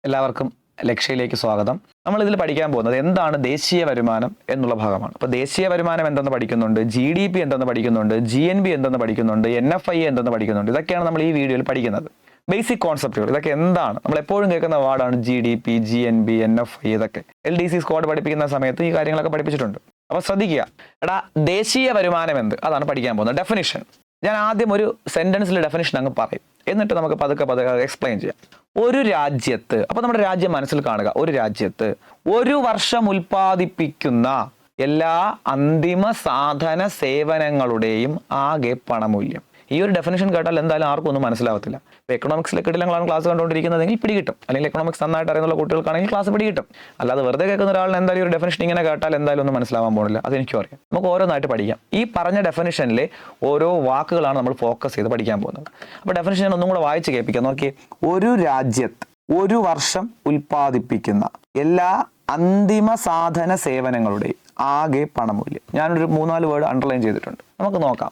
എല്ലാവർക്കും ലക്ഷ്യയിലേക്ക് സ്വാഗതം. നമ്മൾ ഇതിൽ പഠിക്കാൻ പോകുന്നത് എന്താണ് ദേശീയ വരുമാനം എന്നുള്ള ഭാഗമാണ്. അപ്പോൾ ദേശീയ വരുമാനം എന്തെന്ന് പഠിക്കുന്നുണ്ട്, GDP എന്തെന്ന് പഠിക്കുന്നുണ്ട്, GNB എന്തെന്ന് പഠിക്കുന്നുണ്ട്, NFI എന്തെന്ന് പഠിക്കുന്നുണ്ട്. ഇതൊക്കെയാണ് നമ്മൾ ഈ വീഡിയോയിൽ പഠിക്കുന്നത്. ബേസിക് കോൺസെപ്റ്റുകൾ ഇതൊക്കെ എന്താണ്? നമ്മൾ എപ്പോഴും കേൾക്കുന്ന വാർഡാണ് GDP, GNB, NFI. ഇതൊക്കെ LDC സ്ക്വാഡ് പഠിപ്പിക്കുന്ന സമയത്ത് ഈ കാര്യങ്ങളൊക്കെ പഠിപ്പിച്ചിട്ടുണ്ട്. അപ്പോൾ ശ്രദ്ധിക്കുക. ദേശീയ വരുമാനം എന്ത്, അതാണ് പഠിക്കാൻ പോകുന്നത്. ഡെഫിനിഷൻ ഞാൻ ആദ്യം ഒരു സെന്റൻസിൽ ഡെഫിനിഷൻ അങ്ങ് പറയും, എന്നിട്ട് നമുക്ക് പതുക്കെ എക്സ്പ്ലെയിൻ ചെയ്യാം. ഒരു രാജ്യത്ത്, അപ്പൊ നമ്മുടെ രാജ്യം മനസ്സിൽ കാണുക, ഒരു രാജ്യത്ത് ഒരു വർഷം ഉൽപ്പാദിപ്പിക്കുന്ന എല്ലാ അന്തിമ സാധന സേവനങ്ങളുടെയും ആകെ പണമൂല്യം. ഈ ഒരു ഡെഫിനിഷൻ കേട്ടാൽ എന്തായാലും ആർക്കും ഒന്നും മനസ്സിലാവത്തില്ല. ഇപ്പോൾ എക്കണോമിക്സിലെ കിട്ടിലങ്ങളാണ് ക്ലാസ് കണ്ടുകൊണ്ടിരിക്കുന്നതെങ്കിൽ പിടികിട്ടും, അല്ലെങ്കിൽ എക്കണോമിക്സ് നന്നായിട്ട് അറിയുന്ന കുട്ടികൾക്കാണെങ്കിൽ ക്ലാസ് പിടികിട്ടും. അല്ലാതെ വെറുതെ കേൾക്കുന്ന ഒരാളിന് എന്തായാലും ഒരു ഡെഫിനിഷൻ ഇങ്ങനെ കേട്ടാൽ എന്തായാലും ഒന്നും മനസ്സിലാവാൻ പോകുന്നില്ല. അതെനിക്കും അറിയാം. നമുക്ക് ഓരോന്നായിട്ട് പഠിക്കാം. ഈ പറഞ്ഞ ഡെഫിനിഷനിലെ ഓരോ വാക്കുകളാണ് നമ്മൾ ഫോക്കസ് ചെയ്ത് പഠിക്കാൻ പോകുന്നത്. അപ്പോൾ ഡെഫിനിഷൻ ഞാൻ ഒന്നും കൂടെ വായിച്ച് കേൾപ്പിക്കാം. നോക്കിയേ, ഒരു രാജ്യത്ത് ഒരു വർഷം ഉൽപ്പാദിപ്പിക്കുന്ന എല്ലാ അന്തിമ സാധന സേവനങ്ങളുടെയും ആകെ പണമൂല്യം. ഞാനൊരു 3-4 വേർഡ് അണ്ടർലൈൻ ചെയ്തിട്ടുണ്ട്. നമുക്ക് നോക്കാം.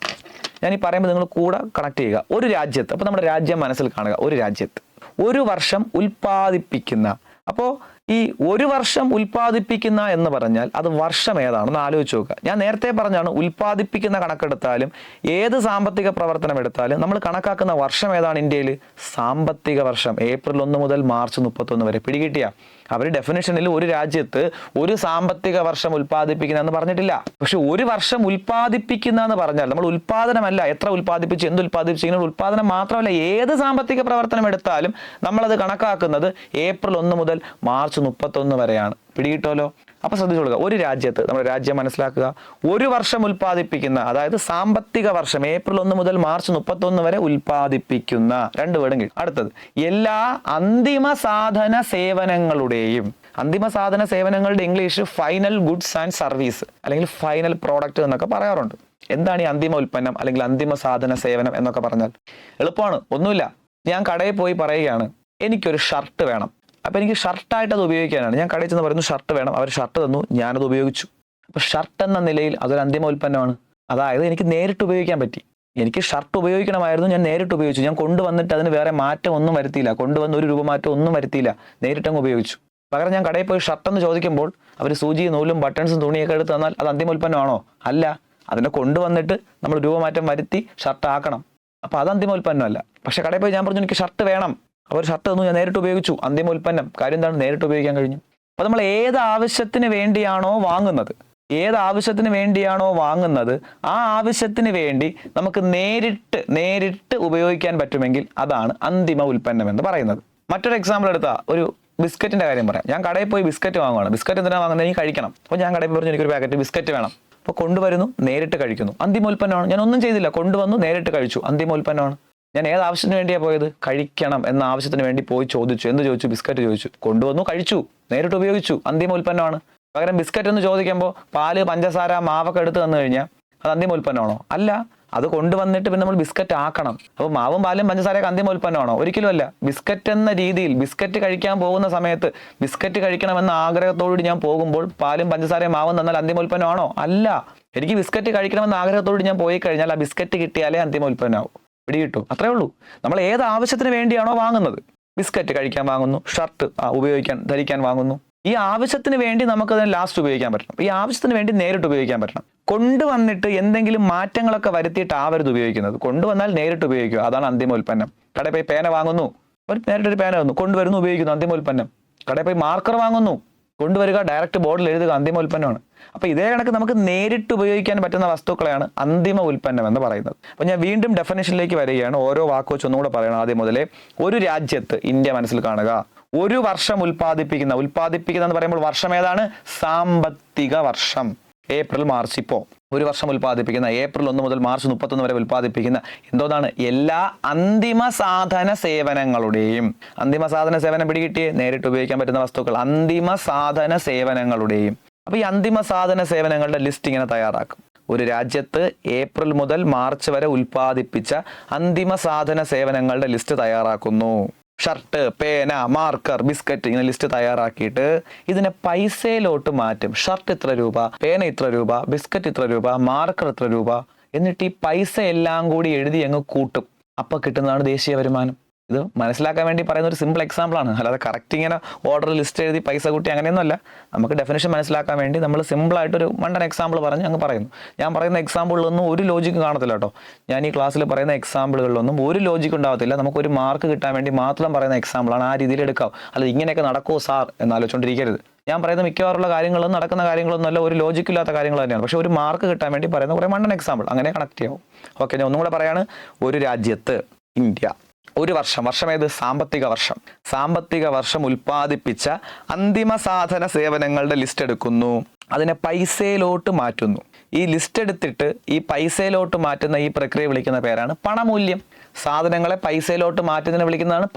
ഞാൻ ഈ പറയുമ്പോൾ നിങ്ങൾ കൂടെ കണക്ട് ചെയ്യുക. ഒരു രാജ്യത്ത്, അപ്പോൾ നമ്മുടെ രാജ്യം മനസ്സിൽ കാണുക. ഒരു രാജ്യത്ത് ഒരു വർഷം ഉൽപ്പാദിപ്പിക്കുന്ന, അപ്പോൾ ഈ ഒരു വർഷം ഉൽപ്പാദിപ്പിക്കുന്ന എന്ന് പറഞ്ഞാൽ അത് വർഷം ഏതാണെന്ന് ആലോചിച്ച് നോക്കുക. ഞാൻ നേരത്തെ പറഞ്ഞാണ്, ഉൽപ്പാദിപ്പിക്കുന്ന കണക്കെടുത്താലും ഏത് സാമ്പത്തിക പ്രവർത്തനം എടുത്താലും നമ്മൾ കണക്കാക്കുന്ന വർഷം ഏതാണ് ഇന്ത്യയിൽ? സാമ്പത്തിക വർഷം. ഏപ്രിൽ 1 മുതൽ മാർച്ച് 31 വരെ. പിടികിട്ടിയ? അവർ ഡെഫിനിഷനിൽ ഒരു രാജ്യത്ത് ഒരു സാമ്പത്തിക വർഷം ഉൽപ്പാദിപ്പിക്കുന്ന എന്ന് പറഞ്ഞിട്ടില്ല. പക്ഷെ ഒരു വർഷം ഉൽപ്പാദിപ്പിക്കുന്ന എന്ന് പറഞ്ഞാൽ നമ്മൾ ഉൽപ്പാദനമല്ല, എത്ര ഉൽപ്പാദിപ്പിച്ചു, എന്ത് ഉൽപ്പാദിപ്പിച്ചു, ഇങ്ങനെ ഉൽപ്പാദനം മാത്രമല്ല, ഏത് സാമ്പത്തിക പ്രവർത്തനം എടുത്താലും നമ്മളത് കണക്കാക്കുന്നത് ഏപ്രിൽ 1 മുതൽ മാർച്ച് 31 വരെയാണ്. പിടികിട്ടോലോ? അപ്പൊ ശ്രദ്ധിച്ചോളുക. ഒരു രാജ്യത്ത്, നമ്മുടെ രാജ്യം മനസ്സിലാക്കുക, ഒരു വർഷം ഉൽപ്പാദിപ്പിക്കുന്ന, അതായത് സാമ്പത്തിക വർഷം ഏപ്രിൽ 1 മുതൽ മാർച്ച് 31 വരെ ഉൽപ്പാദിപ്പിക്കുന്ന, 2 വേർഡും കിട്ടും. അടുത്തത്, എല്ലാ അന്തിമ സാധന സേവനങ്ങളുടെയും. അന്തിമ സാധന സേവനങ്ങളുടെ English final goods and service, അല്ലെങ്കിൽ ഫൈനൽ പ്രോഡക്റ്റ് എന്നൊക്കെ പറയാറുണ്ട്. എന്താണ് ഈ അന്തിമ ഉൽപ്പന്നം അല്ലെങ്കിൽ അന്തിമ സാധന സേവനം എന്നൊക്കെ പറഞ്ഞാൽ? എളുപ്പമാണ്, ഒന്നുമില്ല. ഞാൻ കടയിൽ പോയി പറയുകയാണ്, എനിക്കൊരു ഷർട്ട് വേണം. അപ്പൊ എനിക്ക് ഷർട്ടായിട്ട് അത് ഉപയോഗിക്കാനാണ്. ഞാൻ കടയിൽ ചെന്ന് പറയുന്നു ഷർട്ട് വേണം, അവർ ഷർട്ട് തന്നു, ഞാനത് ഉപയോഗിച്ചു. അപ്പൊ ഷർട്ട് എന്ന നിലയിൽ അതൊരു അന്തിമ ഉൽപ്പന്നമാണ്. അതായത് എനിക്ക് നേരിട്ട് ഉപയോഗിക്കാൻ പറ്റി. എനിക്ക് ഷർട്ട് ഉപയോഗിക്കണമായിരുന്നു, ഞാൻ നേരിട്ട് ഉപയോഗിച്ചു. ഞാൻ കൊണ്ടുവന്നിട്ട് അതിന് വേറെ മാറ്റം ഒന്നും വരുത്തിയില്ല, കൊണ്ടുവന്ന് ഒരു രൂപമാറ്റം ഒന്നും വരുത്തിയില്ല, നേരിട്ടങ്ങ് ഉപയോഗിച്ചു. പകരം ഞാൻ കടയിൽ പോയി ഷർട്ട് എന്ന് ചോദിക്കുമ്പോൾ അവർ സൂചി, നൂലും, ബട്ടൺസും തുണിയൊക്കെ എടുത്ത് തന്നാൽ അത് അന്തിമ ഉൽപ്പന്നമാണോ? അല്ല. അതിനെ കൊണ്ടുവന്നിട്ട് നമ്മൾ രൂപമാറ്റം വരുത്തി ഷർട്ട് ആക്കണം. അപ്പൊ അത് അന്തിമ ഉൽപ്പന്നമല്ല. പക്ഷെ കടയിൽ പോയി ഞാൻ പറഞ്ഞു എനിക്ക് ഷർട്ട് വേണം, അവർ ഷർട്ട് തന്നു, ഞാൻ നേരിട്ട് ഉപയോഗിച്ചു, അന്തിമ ഉൽപ്പന്നം. കാര്യം എന്താണ്? നേരിട്ട് ഉപയോഗിക്കാൻ കഴിഞ്ഞു. അപ്പൊ നമ്മൾ ഏത് ആവശ്യത്തിന് വേണ്ടിയാണോ വാങ്ങുന്നത്, ആ ആവശ്യത്തിന് വേണ്ടി നമുക്ക് നേരിട്ട് ഉപയോഗിക്കാൻ പറ്റുമെങ്കിൽ അതാണ് അന്തിമ ഉൽപ്പന്നം എന്ന് പറയുന്നത്. മറ്റൊരു എക്സാമ്പിൾ എടുത്താൽ ഒരു ബിസ്ക്കറ്റിന്റെ കാര്യം പറയാം. ഞാൻ കടയിൽ പോയി ബിസ്ക്കറ്റ് വാങ്ങുകയാണ്. ബിസ്ക്കറ്റ് എന്തിനാണ് വാങ്ങുന്നത്? എനിക്ക് കഴിക്കണം. അപ്പോൾ ഞാൻ കടയിൽ പറഞ്ഞു എനിക്കൊരു പാക്കറ്റ് ബിസ്ക്കറ്റ് വേണം. അപ്പോൾ കൊണ്ടുവരുന്നു, നേരിട്ട് കഴിക്കുന്നു, അന്തിമ ഉൽപ്പന്നമാണ്. ഞാൻ ഒന്നും ചെയ്തില്ല, കൊണ്ടുവന്നു, നേരിട്ട് കഴിച്ചു, അന്തിമ ഉൽപ്പന്നമാണ്. ഞാൻ ഏത് ആവശ്യത്തിന് വേണ്ടിയാണ് പോയത്? കഴിക്കണം എന്ന ആവശ്യത്തിന് വേണ്ടി പോയി ചോദിച്ചു. എന്ത് ചോദിച്ചു? ബിസ്ക്കറ്റ് ചോദിച്ചു, കൊണ്ടുവന്നു, കഴിച്ചു, നേരിട്ട് ഉപയോഗിച്ചു, അന്തിമ ഉൽപ്പന്നമാണ്. പകരം ബിസ്ക്കറ്റ് എന്ന് ചോദിക്കുമ്പോൾ പാല്, പഞ്ചസാര, മാവൊക്കെ എടുത്ത് തന്നു കഴിഞ്ഞാൽ അത് അന്തിമ ഉൽപ്പന്നമാണോ? അല്ല. അത് കൊണ്ടുവന്നിട്ട് പിന്നെ നമ്മൾ ബിസ്ക്കറ്റ് ആക്കണം. അപ്പോൾ മാവും പാലും പഞ്ചസാരയൊക്കെ അന്തിമ ഉൽപ്പന്നമാണോ? ഒരിക്കലും അല്ല. ബിസ്ക്കറ്റ് എന്ന രീതിയിൽ ബിസ്ക്കറ്റ് കഴിക്കാൻ പോകുന്ന സമയത്ത് ബിസ്ക്കറ്റ് കഴിക്കണമെന്ന ആഗ്രഹത്തോടുകൂടി ഞാൻ പോകുമ്പോൾ പാലും പഞ്ചസാരയും മാവും തന്നാൽ അന്തിമ ഉൽപ്പന്നമാണോ? അല്ല. എനിക്ക് ബിസ്ക്കറ്റ് കഴിക്കണമെന്ന ആഗ്രഹത്തോട് ഞാൻ പോയി കഴിഞ്ഞാൽ ആ ബിസ്ക്കറ്റ് കിട്ടിയാലേ അന്തിമ ഉൽപ്പന്നമാവും. പിടികിട്ടു? അത്രേ ഉള്ളൂ. നമ്മൾ ഏത് ആവശ്യത്തിന് വേണ്ടിയാണോ വാങ്ങുന്നത്, ബിസ്ക്കറ്റ് കഴിക്കാൻ വാങ്ങുന്നു, ഷർട്ട് ഉപയോഗിക്കാൻ, ധരിക്കാൻ വാങ്ങുന്നു, ഈ ആവശ്യത്തിന് വേണ്ടി നമുക്കതിനെ ലാസ്റ്റ് ഉപയോഗിക്കാൻ പറ്റണം. ഈ ആവശ്യത്തിന് വേണ്ടി നേരിട്ട് ഉപയോഗിക്കാൻ പറ്റണം. കൊണ്ടുവന്നിട്ട് എന്തെങ്കിലും മാറ്റങ്ങളൊക്കെ വരുത്തിയിട്ട് ആവരുത് ഉപയോഗിക്കുന്നത്. കൊണ്ടുവന്നാൽ നേരിട്ട് ഉപയോഗിക്കുക, അതാണ് അന്തിമ ഉൽപ്പന്നം. കടയിൽ പോയി പേന വാങ്ങുന്നു, നേരിട്ടൊരു പേന വന്നു, കൊണ്ടുവരുന്നു, ഉപയോഗിക്കുന്നു, അന്തിമ ഉൽപ്പന്നം. കടയിൽ പോയി മാർക്കർ വാങ്ങുന്നു, കൊണ്ടുവരിക, ഡയറക്റ്റ് ബോർഡിൽ എഴുതുക, അന്തിമ ഉൽപ്പന്നമാണ്. അപ്പൊ ഇതേ കണക്ക് നമുക്ക് നേരിട്ട് ഉപയോഗിക്കാൻ പറ്റുന്ന വസ്തുക്കളെയാണ് അന്തിമ ഉൽപ്പന്നം എന്ന് പറയുന്നത്. അപ്പൊ ഞാൻ വീണ്ടും ഡെഫിനിഷനിലേക്ക് വരികയാണ്. ഓരോ വാക്ക് വെച്ച് ഒന്നുകൂടെ പറയണം ആദ്യം മുതലേ. ഒരു രാജ്യത്ത്, ഇന്ത്യ മനസ്സിൽ കാണുക, ഒരു വർഷം ഉൽപ്പാദിപ്പിക്കുന്ന എന്ന് പറയുമ്പോൾ വർഷം ഏതാണ്? സാമ്പത്തിക വർഷം. April, March. ഇപ്പോൾ ഒരു വർഷം ഉൽപ്പാദിപ്പിക്കുന്ന, ഏപ്രിൽ 1 മുതൽ മാർച്ച് 31 വരെ ഉൽപ്പാദിപ്പിക്കുന്ന എന്തോന്നാണ്? എല്ലാ അന്തിമ സാധന സേവനങ്ങളുടെയും. അന്തിമ സാധന സേവനം പിടികിട്ടിയേ? നേരിട്ട് ഉപയോഗിക്കാൻ പറ്റുന്ന വസ്തുക്കൾ. അന്തിമ സാധന സേവനങ്ങളുടെയും. അപ്പൊ ഈ അന്തിമ സാധന സേവനങ്ങളുടെ ലിസ്റ്റ് ഇങ്ങനെ തയ്യാറാക്കും. ഒരു രാജ്യത്ത് ഏപ്രിൽ മുതൽ മാർച്ച് വരെ ഉൽപ്പാദിപ്പിച്ച അന്തിമ സാധന സേവനങ്ങളുടെ ലിസ്റ്റ് തയ്യാറാക്കുന്നു. ഷർട്ട്, പേന, മാർക്കർ, ബിസ്ക്കറ്റ്, ഇങ്ങനെ ലിസ്റ്റ് തയ്യാറാക്കിയിട്ട് ഇതിനെ പൈസയിലോട്ട് മാറ്റും. ഷർട്ട് ഇത്ര രൂപ, പേന ഇത്ര രൂപ, ബിസ്ക്കറ്റ് ഇത്ര രൂപ, മാർക്കർ ഇത്ര രൂപ, എന്നിട്ട് ഈ പൈസ എല്ലാം കൂടി എഴുതി അങ്ങ് കൂട്ടും. അപ്പൊ കിട്ടുന്നതാണ് ദേശീയ വരുമാനം. ഇത് മനസ്സിലാക്കാൻ വേണ്ടി പറയുന്ന ഒരു സിമ്പിൾ എക്സാമ്പിൾ ആണ്, അല്ലാതെ കറക്റ്റ് ഇങ്ങനെ ഓർഡർ ലിസ്റ്റ് എഴുതി പൈസ കൂട്ടി അങ്ങനെയൊന്നുമല്ല. നമുക്ക് ഡെഫിനേഷൻ മനസ്സിലാക്കാൻ വേണ്ടി നമ്മൾ സിമ്പിളായിട്ടൊരു മണ്ടൻ എക്സാമ്പിൾ പറഞ്ഞ് അങ്ങ് പറയുന്നു. ഞാൻ പറയുന്ന എക്സാമ്പിളിലൊന്നും ഒരു ലോജിക്ക് കാണത്തില്ല കേട്ടോ. ഞാൻ ഈ ക്ലാസ്സിൽ പറയുന്ന എക്സാമ്പിളുകളിലൊന്നും ഒരു ലോജിക്ക് ഉണ്ടാകത്തില്ല. നമുക്കൊരു മാർക്ക് കിട്ടാൻ വേണ്ടി മാത്രം പറയുന്ന എക്സാമ്പിളാണ്, ആ രീതിയിൽ എടുക്കാം. അല്ല ഇങ്ങനെയൊക്കെ നടക്കുമോ സാർ എന്നാലോചിച്ചുകൊണ്ടിരിക്കരുത്. ഞാൻ പറയുന്ന മിക്കവാറുള്ള കാര്യങ്ങളും നടക്കുന്ന കാര്യങ്ങളൊന്നും അല്ല, ഒരു ലോജിക്കില്ലാത്ത കാര്യങ്ങൾ തന്നെയാണ്. പക്ഷേ ഒരു മാർക്ക് കിട്ടാൻ വേണ്ടി പറയുന്ന കുറേ മണ്ടൻ എക്സാമ്പിൾ അങ്ങനെ കണക്ട് ചെയ്യാവും. ഓക്കെ, ഞാൻ ഒന്നും കൂടെ പറയാണ്. ഒരു രാജ്യത്ത് ഇന്ത്യ ഒരു വർഷം ഏത് സാമ്പത്തിക വർഷം ഉൽപ്പാദിപ്പിച്ച അന്തിമ സാധന സേവനങ്ങളുടെ ലിസ്റ്റ് എടുക്കുന്നു, അതിനെ പൈസയിലോട്ട് മാറ്റുന്നു. ഈ ലിസ്റ്റ് എടുത്തിട്ട് ഈ പൈസയിലോട്ട് മാറ്റുന്ന ഈ പ്രക്രിയ വിളിക്കുന്ന പേരാണ് പണമൂല്യം. സാധനങ്ങളെ പൈസയിലോട്ട് മാറ്റുന്നതിന് വിളിക്കുന്നതാണ്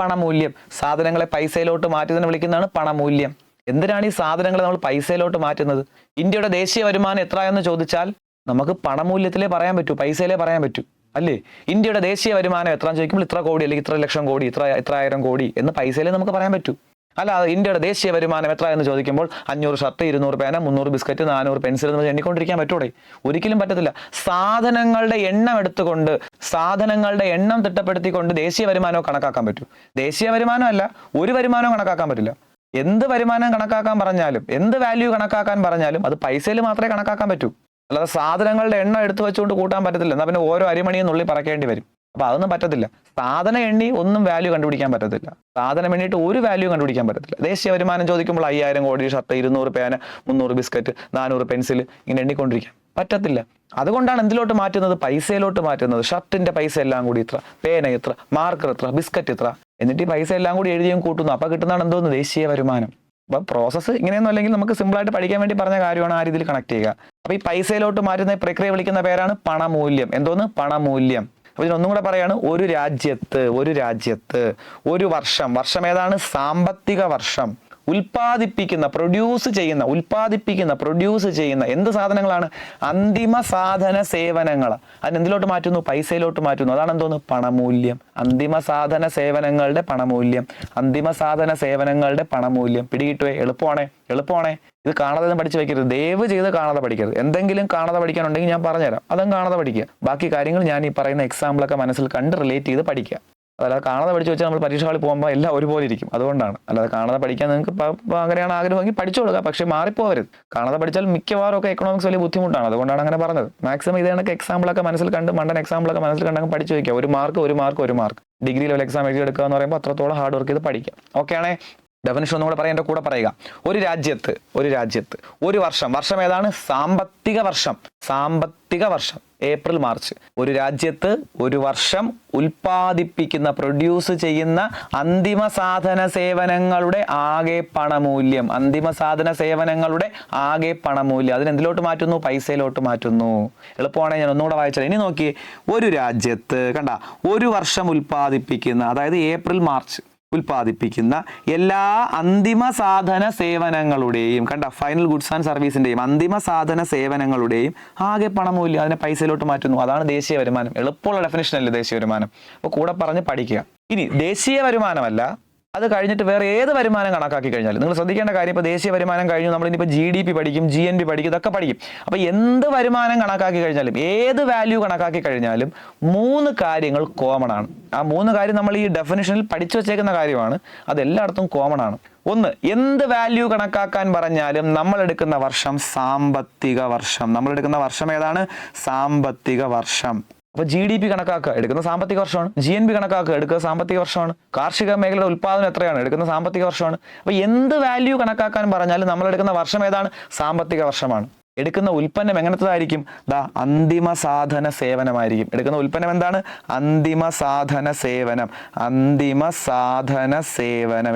പണമൂല്യം. എന്തിനാണ് ഈ സാധനങ്ങളെ നമ്മൾ പൈസയിലോട്ട് മാറ്റുന്നത്? ഇന്ത്യയുടെ ദേശീയ വരുമാനം എത്ര എന്ന് ചോദിച്ചാൽ നമുക്ക് പണമൂല്യത്തിലേ പറയാൻ പറ്റൂ, പൈസയിലേ പറയാൻ പറ്റൂ അല്ലേ? ഇന്ത്യയുടെ ദേശീയ വരുമാനം എത്രയെന്ന് ചോദിക്കുമ്പോൾ ഇത്ര കോടി അല്ലെങ്കിൽ ഇത്ര ലക്ഷം കോടി, ഇത്ര ആയിരം കോടി എന്ന് പൈസയിലേ നമുക്ക് പറയാൻ പറ്റൂ. അല്ലാതെ ഇന്ത്യയുടെ ദേശീയ വരുമാനം എത്ര എന്ന് ചോദിക്കുമ്പോൾ 500 ഷർട്ട്, 200 പേന, 300 ബിസ്ക്കറ്റ്, 400 പെൻസിൽ എന്ന് എണ്ണിക്കൊണ്ടിരിക്കാൻ പറ്റൂടെ? ഒരിക്കലും പറ്റത്തില്ല. സാധനങ്ങളുടെ എണ്ണം എടുത്തുകൊണ്ട്, സാധനങ്ങളുടെ എണ്ണം തിട്ടപ്പെടുത്തിക്കൊണ്ട് ദേശീയ വരുമാനവും കണക്കാക്കാൻ പറ്റൂ. ദേശീയ വരുമാനമല്ല, ഒരു വരുമാനവും കണക്കാക്കാൻ പറ്റില്ല. എന്ത് വരുമാനം കണക്കാക്കാൻ പറഞ്ഞാലും, എന്ത് വാല്യൂ കണക്കാക്കാൻ പറഞ്ഞാലും അത് പൈസയിൽ മാത്രമേ കണക്കാക്കാൻ പറ്റൂ. അല്ലാതെ സാധനങ്ങളുടെ എണ്ണം എടുത്തു വെച്ചുകൊണ്ട് കൂട്ടാൻ പറ്റത്തില്ല. എന്നാൽ പിന്നെ ഓരോ അരിമണിയും നുള്ളി പറക്കേണ്ടി വരും. അപ്പൊ അതൊന്നും പറ്റത്തില്ല. സാധനം എണ്ണി ഒന്നും വാല്യൂ കണ്ടുപിടിക്കാൻ പറ്റത്തില്ല. സാധനം എണ്ണിയിട്ട് ഒരു വാല്യൂ കണ്ടുപിടിക്കാൻ പറ്റത്തില്ല. ദേശീയ വരുമാനം ചോദിക്കുമ്പോൾ 5000 കോടി ഷർട്ട്, 200 പേന, 300 ബിസ്ക്കറ്റ്, 400 പെൻസിൽ ഇങ്ങനെ എണ്ണിക്കൊണ്ടിരിക്കാൻ പറ്റത്തില്ല. അതുകൊണ്ടാണ് എന്തിലോട്ട് മാറ്റുന്നത്? പൈസയിലോട്ട് മാറ്റുന്നത്. ഷർട്ടിന്റെ പൈസ എല്ലാം കൂടി ഇത്ര, പേന ഇത്ര, മാർക്കർ ഇത്ര, ബിസ്ക്കറ്റ് ഇത്ര, എന്നിട്ട് ഈ പൈസ എല്ലാം കൂടി എഴുതിയും കൂട്ടുന്നു. അപ്പൊ കിട്ടുന്നതാണ് എന്തോന്ന്? ദേശീയ വരുമാനം. അപ്പൊ പ്രോസസ്സ് ഇങ്ങനെയൊന്നും അല്ലെങ്കിൽ നമുക്ക് സിമ്പിളായിട്ട് പഠിക്കാൻ വേണ്ടി പറഞ്ഞ കാര്യമാണ്, ആ രീതിയിൽ കണക്ട് ചെയ്യുക. അപ്പൊ ഈ പൈസയിലോട്ട് മാറ്റുന്ന പ്രക്രിയ വിളിക്കുന്ന പേരാണ് പണമൂല്യം. എന്തോന്ന്? പണമൂല്യം. അപ്പൊ ഇതിനൊന്നും കൂടെ പറയാണ്, ഒരു രാജ്യത്ത് ഒരു വർഷം ഏതാണ്? സാമ്പത്തിക വർഷം ഉൽപ്പാദിപ്പിക്കുന്ന പ്രൊഡ്യൂസ് ചെയ്യുന്ന എന്ത് സാധനങ്ങളാണ്? അന്തിമ സാധന സേവനങ്ങൾ. അതിനെന്തിലോട്ട് മാറ്റുന്നു? പൈസയിലോട്ട് മാറ്റുന്നു. അതാണ് എന്തോന്ന്? പണമൂല്യം. അന്തിമ സാധന സേവനങ്ങളുടെ പണമൂല്യം. പിടികിട്ടുവേ? എളുപ്പമാണേ. ഇത് കാണാതെ പഠിച്ചു വെക്കരുത്, ദയവ് ചെയ്ത് കാണാതെ പഠിക്കരുത്. എന്തെങ്കിലും കാണാതെ പഠിക്കാനുണ്ടെങ്കിൽ ഞാൻ പറഞ്ഞുതരാം, അതും കാണാതെ പഠിക്കുക. ബാക്കി കാര്യങ്ങൾ ഞാൻ ഈ പറയുന്ന എക്സാമ്പിളൊക്കെ മനസ്സിൽ കണ്ട് റിലേറ്റ് ചെയ്ത് പഠിക്കുക. അല്ലാതെ കാണാതെ പഠിച്ചു വെച്ചാൽ നമ്മൾ പരീക്ഷ ഹാളിൽ പോകുമ്പോൾ എല്ലാം ഒരുപോലെ ഇരിക്കും. അതുകൊണ്ടാണ്. അല്ലാതെ കാണാതെ പഠിക്കാൻ നിങ്ങൾക്ക് അങ്ങനെയാണ് ആഗ്രഹമെങ്കിൽ പഠിച്ചു കൊടുക്കുക, പക്ഷേ മാറിപ്പോവരുത്. കാണാതെ പഠിച്ചാൽ മിക്കവാറും ഒക്കെ എക്കണോമിക്സ് വലിയ ബുദ്ധിമുട്ടാണ്. അതുകൊണ്ടാണ് അങ്ങനെ പറഞ്ഞത്. മാക്സിമം ഇത് കണക്ക് എക്സാമ്പിളൊക്കെ മനസ്സിൽ കണ്ട്, മണ്ടൻ എക്സാമ്പിളൊക്കെ മനസ്സിൽ കണ്ടങ്ങ് പഠിച്ചു വയ്ക്കുക. ഒരു മാർക്ക് ഡിഗ്രി ലെവൽ എക്സാം എഴുതി എടുക്കുക എന്ന് പറയുമ്പോൾ അത്രത്തോളം ഹാർഡ് വർക്ക് ചെയ്ത് പഠിക്കാം. ഓക്കെ ആണേ? ഡെഫിനിഷൻ ഒന്നും കൂടെ പറയാം, എൻ്റെ കൂടെ പറയുക. ഒരു രാജ്യത്ത് ഒരു വർഷം ഏതാണ്? സാമ്പത്തിക വർഷം ഏപ്രിൽ മാർച്ച്. ഒരു രാജ്യത്ത് ഒരു വർഷം ഉൽപ്പാദിപ്പിക്കുന്ന പ്രൊഡ്യൂസ് ചെയ്യുന്ന അന്തിമ സാധന സേവനങ്ങളുടെ ആകെ പണമൂല്യം. അതിനെന്തിലോട്ട് മാറ്റുന്നു? പൈസയിലോട്ട് മാറ്റുന്നു. എളുപ്പമാണെങ്കിൽ ഞാൻ ഒന്നുകൂടെ വായിച്ചാൽ, ഇനി നോക്കി. ഒരു രാജ്യത്ത് ഒരു വർഷം ഉൽപ്പാദിപ്പിക്കുന്ന, അതായത് ഏപ്രിൽ മാർച്ച് ഉൽപ്പാദിപ്പിക്കുന്ന എല്ലാ അന്തിമ സാധന സേവനങ്ങളുടെയും ഫൈനൽ ഗുഡ്സ് ആൻഡ് സർവീസിന്റെയും അന്തിമ സാധന സേവനങ്ങളുടെയും ആകെ പണമൂല്യം. അതിനെ പൈസയിലോട്ട് മാറ്റുന്നു. അതാണ് ദേശീയ വരുമാനം. എളുപ്പമുള്ള ഡെഫിനിഷൻ അല്ലേ ദേശീയ വരുമാനം? അപ്പോൾ കൂടെ പറഞ്ഞ് പഠിക്കുക. ഇനി ദേശീയ വരുമാനമല്ല, അത് കഴിഞ്ഞിട്ട് വേറെ ഏത് വരുമാനം കണക്കാക്കി കഴിഞ്ഞാൽ നിങ്ങൾ ശ്രദ്ധിക്കേണ്ട കാര്യം, ഇപ്പോൾ ദേശീയ വരുമാനം കഴിഞ്ഞു, നമ്മളിനിപ്പോൾ GDP പഠിക്കും, GNP പഠിക്കും, ഇതൊക്കെ പഠിക്കും. അപ്പോൾ എന്ത് വരുമാനം കണക്കാക്കി കഴിഞ്ഞാലും, ഏത് വാല്യൂ കണക്കാക്കി കഴിഞ്ഞാലും 3 കാര്യങ്ങൾ കോമൺ ആണ്. ആ 3 കാര്യം നമ്മൾ ഈ ഡെഫിനിഷനിൽ പഠിച്ചു വെച്ചേക്കുന്ന കാര്യമാണ്. അത് എല്ലായിടത്തും കോമൺ ആണ്. ഒന്ന്, എന്ത് വാല്യൂ കണക്കാക്കാൻ പറഞ്ഞാലും നമ്മൾ എടുക്കുന്ന വർഷം സാമ്പത്തിക വർഷം ഏതാണ്? സാമ്പത്തിക വർഷം. അപ്പോൾ GDP കണക്കാക്കുക, എടുക്കുന്ന സാമ്പത്തിക വർഷമാണ്. GNP കണക്കാക്കുക, എടുക്കുന്ന സാമ്പത്തിക വർഷമാണ്. കാർഷിക മേഖലയുടെ ഉൽപ്പാദനം എത്രയാണ്? എടുക്കുന്ന സാമ്പത്തിക വർഷമാണ്. അപ്പോൾ എന്ത് വാല്യൂ കണക്കാക്കാൻ പറഞ്ഞാലും നമ്മൾ എടുക്കുന്ന വർഷം ഏതാണ്? സാമ്പത്തിക വർഷമാണ്. എടുക്കുന്ന ഉൽപ്പന്നം എങ്ങനത്തതായിരിക്കും? അന്തിമ സാധന സേവനമായിരിക്കും. എടുക്കുന്ന ഉൽപ്പന്നം എന്താണ്? അന്തിമ സാധന സേവനം.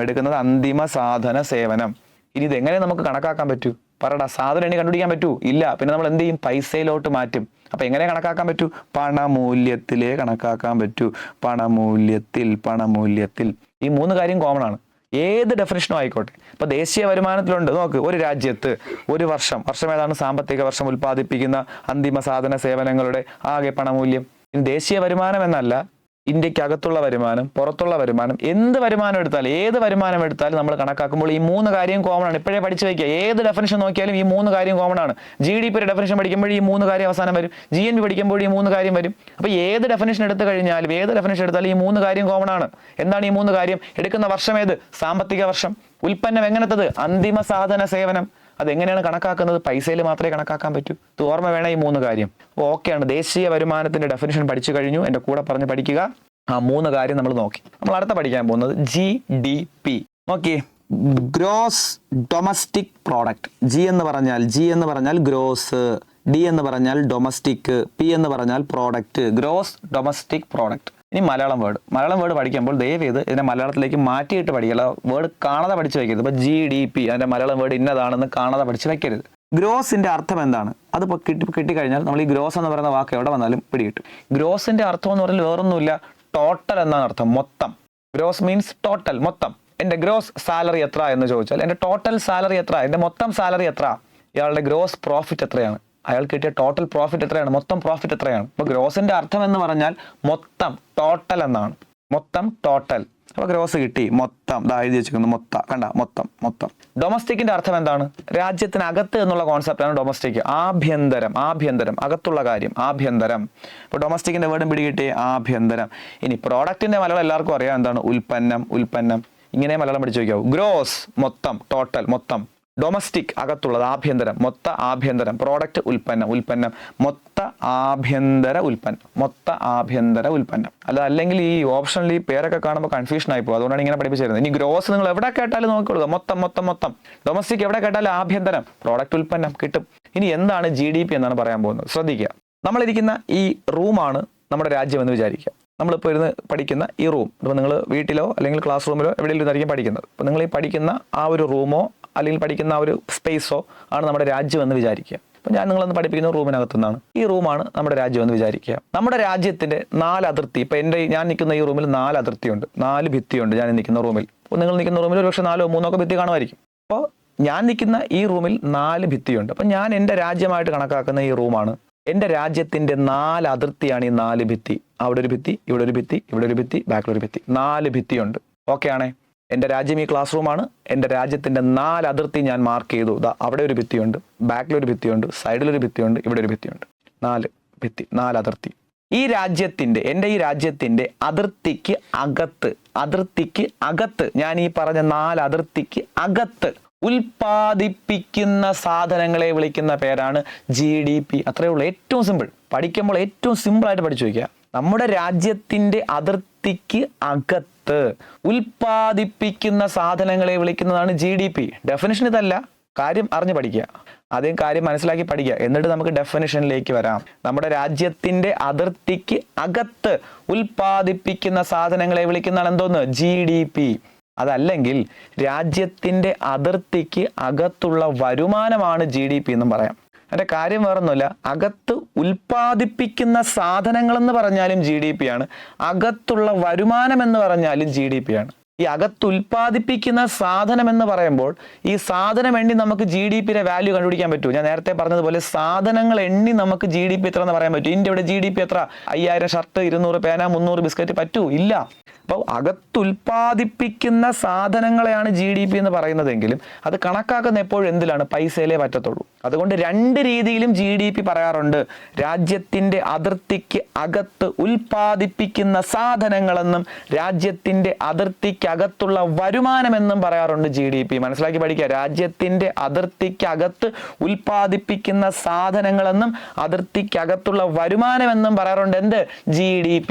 എടുക്കുന്നത് അന്തിമ സാധന സേവനം. ഇനി ഇതെങ്ങനെ നമുക്ക് കണക്കാക്കാൻ പറ്റൂ? പറടാ. സാധനം എണ്ണി കണ്ടുപിടിക്കാൻ പറ്റൂ? ഇല്ല. പിന്നെ നമ്മൾ എന്ത് ചെയ്യും? പൈസയിലോട്ട് മാറ്റും. അപ്പൊ എങ്ങനെ കണക്കാക്കാൻ പറ്റൂ? പണമൂല്യത്തിലേ കണക്കാക്കാൻ പറ്റൂ. പണമൂല്യത്തിൽ. ഈ 3 കാര്യം കോമൺ ആണ്. ഏത് ഡെഫിനിഷനും ആയിക്കോട്ടെ. ഇപ്പൊ ദേശീയ വരുമാനത്തിലുണ്ട്, നോക്ക്. ഒരു രാജ്യത്ത് ഒരു വർഷം ഏതാണ്? സാമ്പത്തിക വർഷം ഉൽപ്പാദിപ്പിക്കുന്ന അന്തിമ സാധന സേവനങ്ങളുടെ ആകെ പണമൂല്യം. ഇനി ദേശീയ വരുമാനം എന്നല്ല, ഇന്ത്യക്ക് അകത്തുള്ള വരുമാനം, പുറത്തുള്ള വരുമാനം, എന്ത് വരുമാനം എടുത്താലും ഏത് വരുമാനം എടുത്താലും നമ്മൾ കണക്കാക്കുമ്പോൾ ഈ മൂന്ന് കാര്യം കോമൺ ആണ്. ഇപ്പോഴേ പഠിച്ചു വയ്ക്കുക. ഏത് ഡെഫിനിഷൻ നോക്കിയാലും ഈ മൂന്ന് കാര്യം കോമൺ ആണ്. GDP ഡെഫിനിഷൻ പഠിക്കുമ്പോൾ ഈ മൂന്ന് കാര്യം അവസാനം വരും. GNP പഠിക്കുമ്പോൾ ഈ മൂന്ന് കാര്യം വരും. അപ്പോൾ ഏത് ഡെഫിനിഷൻ എടുത്തു കഴിഞ്ഞാലും ഏത് ഡെഫിനിഷൻ എടുത്താലും ഈ മൂന്ന് കാര്യം കോമൺ ആണ്. എന്താണ് ഈ മൂന്ന് കാര്യം? എടുക്കുന്ന വർഷം ഏത്? സാമ്പത്തിക വർഷം. ഉൽപ്പന്നം എങ്ങനത്തത്? അന്തിമ സാധന സേവനം. അതെങ്ങനെയാണ് കണക്കാക്കുന്നത്? പൈസയിൽ മാത്രമേ കണക്കാക്കാൻ പറ്റൂ. ഇത് ഓർമ്മ വേണം ഈ മൂന്ന് കാര്യം. അപ്പോൾ ഓക്കെയാണ്. ദേശീയ വരുമാനത്തിന്റെ ഡെഫിനിഷൻ പഠിച്ചു കഴിഞ്ഞു. എൻ്റെ കൂടെ പറഞ്ഞ് പഠിക്കുക. ആ മൂന്ന് കാര്യം നമ്മൾ നോക്കി. നമ്മൾ അടുത്ത പഠിക്കാൻ പോകുന്നത് GDP. നോക്കി, ഗ്രോസ് ഡൊമസ്റ്റിക് പ്രോഡക്റ്റ്. G എന്ന് പറഞ്ഞാൽ ഗ്രോസ്, D എന്ന് പറഞ്ഞാൽ ഡൊമസ്റ്റിക്, P എന്ന് പറഞ്ഞാൽ പ്രോഡക്റ്റ്. Gross domestic product. ഇനി മലയാളം വേർഡ് പഠിക്കുമ്പോൾ ദയവ് ചെയ്ത് ഇതിനെ മലയാളത്തിലേക്ക് മാറ്റിയിട്ട് പഠിക്കുക. വേർഡ് കാണാതെ പഠിച്ചു വയ്ക്കരുത്. ഇപ്പോൾ GDP അതിൻ്റെ മലയാളം വേർഡ് ഇന്നതാണെന്ന് കാണാതെ പഠിച്ച് വയ്ക്കരുത്. ഗ്രോസിന്റെ അർത്ഥം എന്താണ്? അതിപ്പോൾ കിട്ടിക്കഴിഞ്ഞാൽ നമ്മൾ ഈ ഗ്രോസ് എന്ന് പറയുന്ന വാക്ക് എവിടെ വന്നാലും പിടികിട്ടും. ഗ്രോസിന്റെ അർത്ഥം എന്ന് പറഞ്ഞാൽ വേറൊന്നുമില്ല, ടോട്ടൽ എന്നാണ് അർത്ഥം. മൊത്തം. ഗ്രോസ് മീൻസ് ടോട്ടൽ, മൊത്തം. എൻ്റെ ഗ്രോസ് സാലറി എത്ര എന്ന് ചോദിച്ചാൽ എൻ്റെ ടോട്ടൽ സാലറി എത്ര, എൻ്റെ മൊത്തം സാലറി എത്ര, ഇയാളുടെ ഗ്രോസ് പ്രോഫിറ്റ് എത്രയാണ്, അയാൾ കിട്ടിയ ടോട്ടൽ പ്രോഫിറ്റ് എത്രയാണ്, മൊത്തം പ്രോഫിറ്റ് എത്രയാണ്. അപ്പോൾ ഗ്രോസിന്റെ അർത്ഥം എന്ന് പറഞ്ഞാൽ മൊത്തം, ടോട്ടൽ എന്നാണ്. മൊത്തം, ടോട്ടൽ. അപ്പോൾ ഗ്രോസ് കിട്ടി, മൊത്തം. എഴുതി വെച്ചിരിക്കുന്നു മൊത്തം. കണ്ട, മൊത്തം. ഡൊമസ്റ്റിക്കിന്റെ അർത്ഥം എന്താണ്? രാജ്യത്തിനകത്ത് എന്നുള്ള കോൺസെപ്റ്റാണ് ഡൊമസ്റ്റിക്. ആഭ്യന്തരം, അകത്തുള്ള കാര്യം, ആഭ്യന്തരം. ഇപ്പോൾ ഡൊമസ്റ്റിക്കിന്റെ വേർഡും പിടികിട്ടി, ആഭ്യന്തരം. ഇനി പ്രോഡക്റ്റിന്റെ മലയാളം എല്ലാവർക്കും അറിയാം എന്താണ്? ഉൽപ്പന്നം. ഇങ്ങനെ മലയാളം പഠിച്ചു വയ്ക്കാവൂ. ഗ്രോസ് മൊത്തം, ടോട്ടൽ മൊത്തം. ഡൊമസ്റ്റിക് അകത്തുള്ളത്, ആഭ്യന്തരം, മൊത്ത ആഭ്യന്തരം. പ്രോഡക്റ്റ് ഉൽപ്പന്നം, മൊത്ത ആഭ്യന്തര ഉൽപ്പന്നം. അല്ലെങ്കിൽ ഈ ഓപ്ഷനിൽ ഈ പേരൊക്കെ കാണുമ്പോൾ കൺഫ്യൂഷൻ ആയി പോകും. അതുകൊണ്ടാണ് ഇങ്ങനെ പഠിപ്പിച്ചിരുന്നത്. ഇനി ഗ്രോസ് നിങ്ങൾ എവിടെ കേട്ടാലും നോക്കിക്കൊടുക്കുക, മൊത്തം. ഡൊമസ്റ്റിക് എവിടെ കേട്ടാലും ആഭ്യന്തരം, പ്രോഡക്റ്റ് ഉൽപ്പന്നം കിട്ടും. ഇനി എന്താണ് GDP എന്നാണ് പറയാൻ പോകുന്നത്. ശ്രദ്ധിക്കുക. നമ്മളിരിക്കുന്ന ഈ റൂമാണ് നമ്മുടെ രാജ്യം എന്ന് വിചാരിക്കുക. നമ്മളിപ്പോൾ ഇരുന്ന് പഠിക്കുന്ന ഈ റൂം, ഇപ്പോൾ നിങ്ങൾ വീട്ടിലോ അല്ലെങ്കിൽ ക്ലാസ് റൂമിലോ എവിടെയെങ്കിലും ഇരുന്നായിരിക്കും പഠിക്കുന്നത്. അപ്പോൾ നിങ്ങൾ ഈ പഠിക്കുന്ന ആ ഒരു റൂമോ അല്ലെങ്കിൽ പഠിക്കുന്ന ആ ഒരു സ്പേസോ ആണ് നമ്മുടെ രാജ്യം എന്ന് വിചാരിക്കുക. അപ്പോൾ ഞാൻ നിങ്ങളൊന്ന് പഠിപ്പിക്കുന്ന റൂമിനകത്തു നിന്നാണ്. ഈ റൂമാണ് നമ്മുടെ രാജ്യം എന്ന് വിചാരിക്കുക. നമ്മുടെ രാജ്യത്തിന്റെ 4 അതിർത്തി. ഇപ്പോൾ ഞാൻ നിൽക്കുന്ന ഈ റൂമിൽ 4 അതിർത്തിയുണ്ട്, 4 ഭിത്തിയുണ്ട് ഞാൻ നിൽക്കുന്ന റൂമിൽ. അപ്പോൾ നിങ്ങൾ നിൽക്കുന്ന റൂമിൽ ഒരു പക്ഷേ 4 3 ഒക്കെ ഭിത്തി കാണുമായിരിക്കും. അപ്പോൾ ഞാൻ നിൽക്കുന്ന ഈ റൂമിൽ 4 ഭിത്തിയുണ്ട്. അപ്പോൾ ഞാൻ എൻ്റെ രാജ്യമായിട്ട് കണക്കാക്കുന്ന ഈ റൂമാണ്. എൻ്റെ രാജ്യത്തിന്റെ 4 അതിർത്തിയാണ് ഈ 4 ഭിത്തി. അവിടെ ഒരു ഭിത്തി, ഇവിടെ ഒരു ഭിത്തി, ഇവിടെ ഒരു ഭിത്തി, ബാക്കിലൊരു ഭിത്തി. 4 ഭിത്തിയുണ്ട്. ഓക്കെ ആണേ? എൻ്റെ രാജ്യം ഈ ക്ലാസ് റൂമാണ്. എൻ്റെ രാജ്യത്തിന്റെ 4 അതിർത്തി ഞാൻ മാർക്ക് ചെയ്തു. അവിടെ ഒരു ഭിത്തിയുണ്ട്, ബാക്കിലൊരു ഭിത്തിയുണ്ട്, സൈഡിലൊരു ഭിത്തിയുണ്ട്, ഇവിടെ ഒരു ഭിത്തിയുണ്ട്. 4 ഭിത്തി, 4 അതിർത്തി. എൻ്റെ ഈ രാജ്യത്തിന്റെ അതിർത്തിക്ക് അകത്ത് ഞാൻ ഈ പറഞ്ഞ 4 അതിർത്തിക്ക് അകത്ത് ഉൽപ്പാദിപ്പിക്കുന്ന സാധനങ്ങളെ വിളിക്കുന്ന പേരാണ് GDP. അത്രയേ ഉള്ളൂ. ഏറ്റവും സിമ്പിൾ. പഠിക്കുമ്പോൾ ഏറ്റവും സിമ്പിൾ ആയിട്ട് പഠിച്ചു വയ്ക്കുക. നമ്മുടെ രാജ്യത്തിന്റെ അതിർത്തിക്ക് അകത്ത് ഉൽപ്പാദിപ്പിക്കുന്ന സാധനങ്ങളെ വിളിക്കുന്നതാണ് GDP. ഡെഫിനിഷൻ ഇതല്ല, കാര്യം അറിഞ്ഞ് പഠിക്കുക. ആദ്യം കാര്യം മനസ്സിലാക്കി പഠിക്കുക, എന്നിട്ട് നമുക്ക് ഡെഫിനിഷനിലേക്ക് വരാം. നമ്മുടെ രാജ്യത്തിന്റെ അതിർത്തിക്ക് അകത്ത് ഉൽപ്പാദിപ്പിക്കുന്ന സാധനങ്ങളെ വിളിക്കുന്നതാണ് എന്തോന്ന്? GDP. അതല്ലെങ്കിൽ രാജ്യത്തിന്റെ അതിർത്തിക്ക് അകത്തുള്ള വരുമാനമാണ് GDP എന്നും പറയാം. അതിന്റെ കാര്യം വേറൊന്നുമില്ല, അകത്ത് ഉൽപ്പാദിപ്പിക്കുന്ന സാധനങ്ങൾ എന്ന് പറഞ്ഞാലും GDP ആണ്, അകത്തുള്ള വരുമാനം എന്ന് പറഞ്ഞാലും GDP ആണ്. ഈ അകത്ത് ഉൽപ്പാദിപ്പിക്കുന്ന സാധനം എന്ന് പറയുമ്പോൾ ഈ സാധനം എണ്ണി നമുക്ക് GDPയുടെ വാല്യൂ കണ്ടുപിടിക്കാൻ പറ്റൂ. ഞാൻ നേരത്തെ പറഞ്ഞതുപോലെ സാധനങ്ങൾ എണ്ണി നമുക്ക് GDP എത്ര എന്ന് പറയാൻ പറ്റും. ഇന്ത്യയുടെ GDP എത്ര? 5000 ഷർട്ട്, 200 പേന, 300 ബിസ്ക്കറ്റ് പറ്റൂ? ഇല്ല. അപ്പോൾ അകത്തുൽപ്പാദിപ്പിക്കുന്ന സാധനങ്ങളെയാണ് GDP എന്ന് പറയുന്നതെങ്കിലും അത് കണക്കാക്കുന്ന എപ്പോഴും എന്തിലാണ്? പൈസയിലേ പറ്റത്തുള്ളൂ. അതുകൊണ്ട് 2 രീതിയിലും GDP പറയാറുണ്ട്. രാജ്യത്തിന്റെ അതിർത്തിക്ക് അകത്ത് ഉൽപ്പാദിപ്പിക്കുന്ന സാധനങ്ങളെന്നും രാജ്യത്തിന്റെ അതിർത്തിക്ക് അകത്തുള്ള വരുമാനമെന്നും പറയാറുണ്ട് GDP. മനസ്സിലാക്കി പഠിക്കുക. രാജ്യത്തിന്റെ അതിർത്തിക്ക് അകത്ത് ഉൽപ്പാദിപ്പിക്കുന്ന സാധനങ്ങളെന്നും അതിർത്തിക്കകത്തുള്ള വരുമാനമെന്നും പറയാറുണ്ട് എന്ത്? GDP.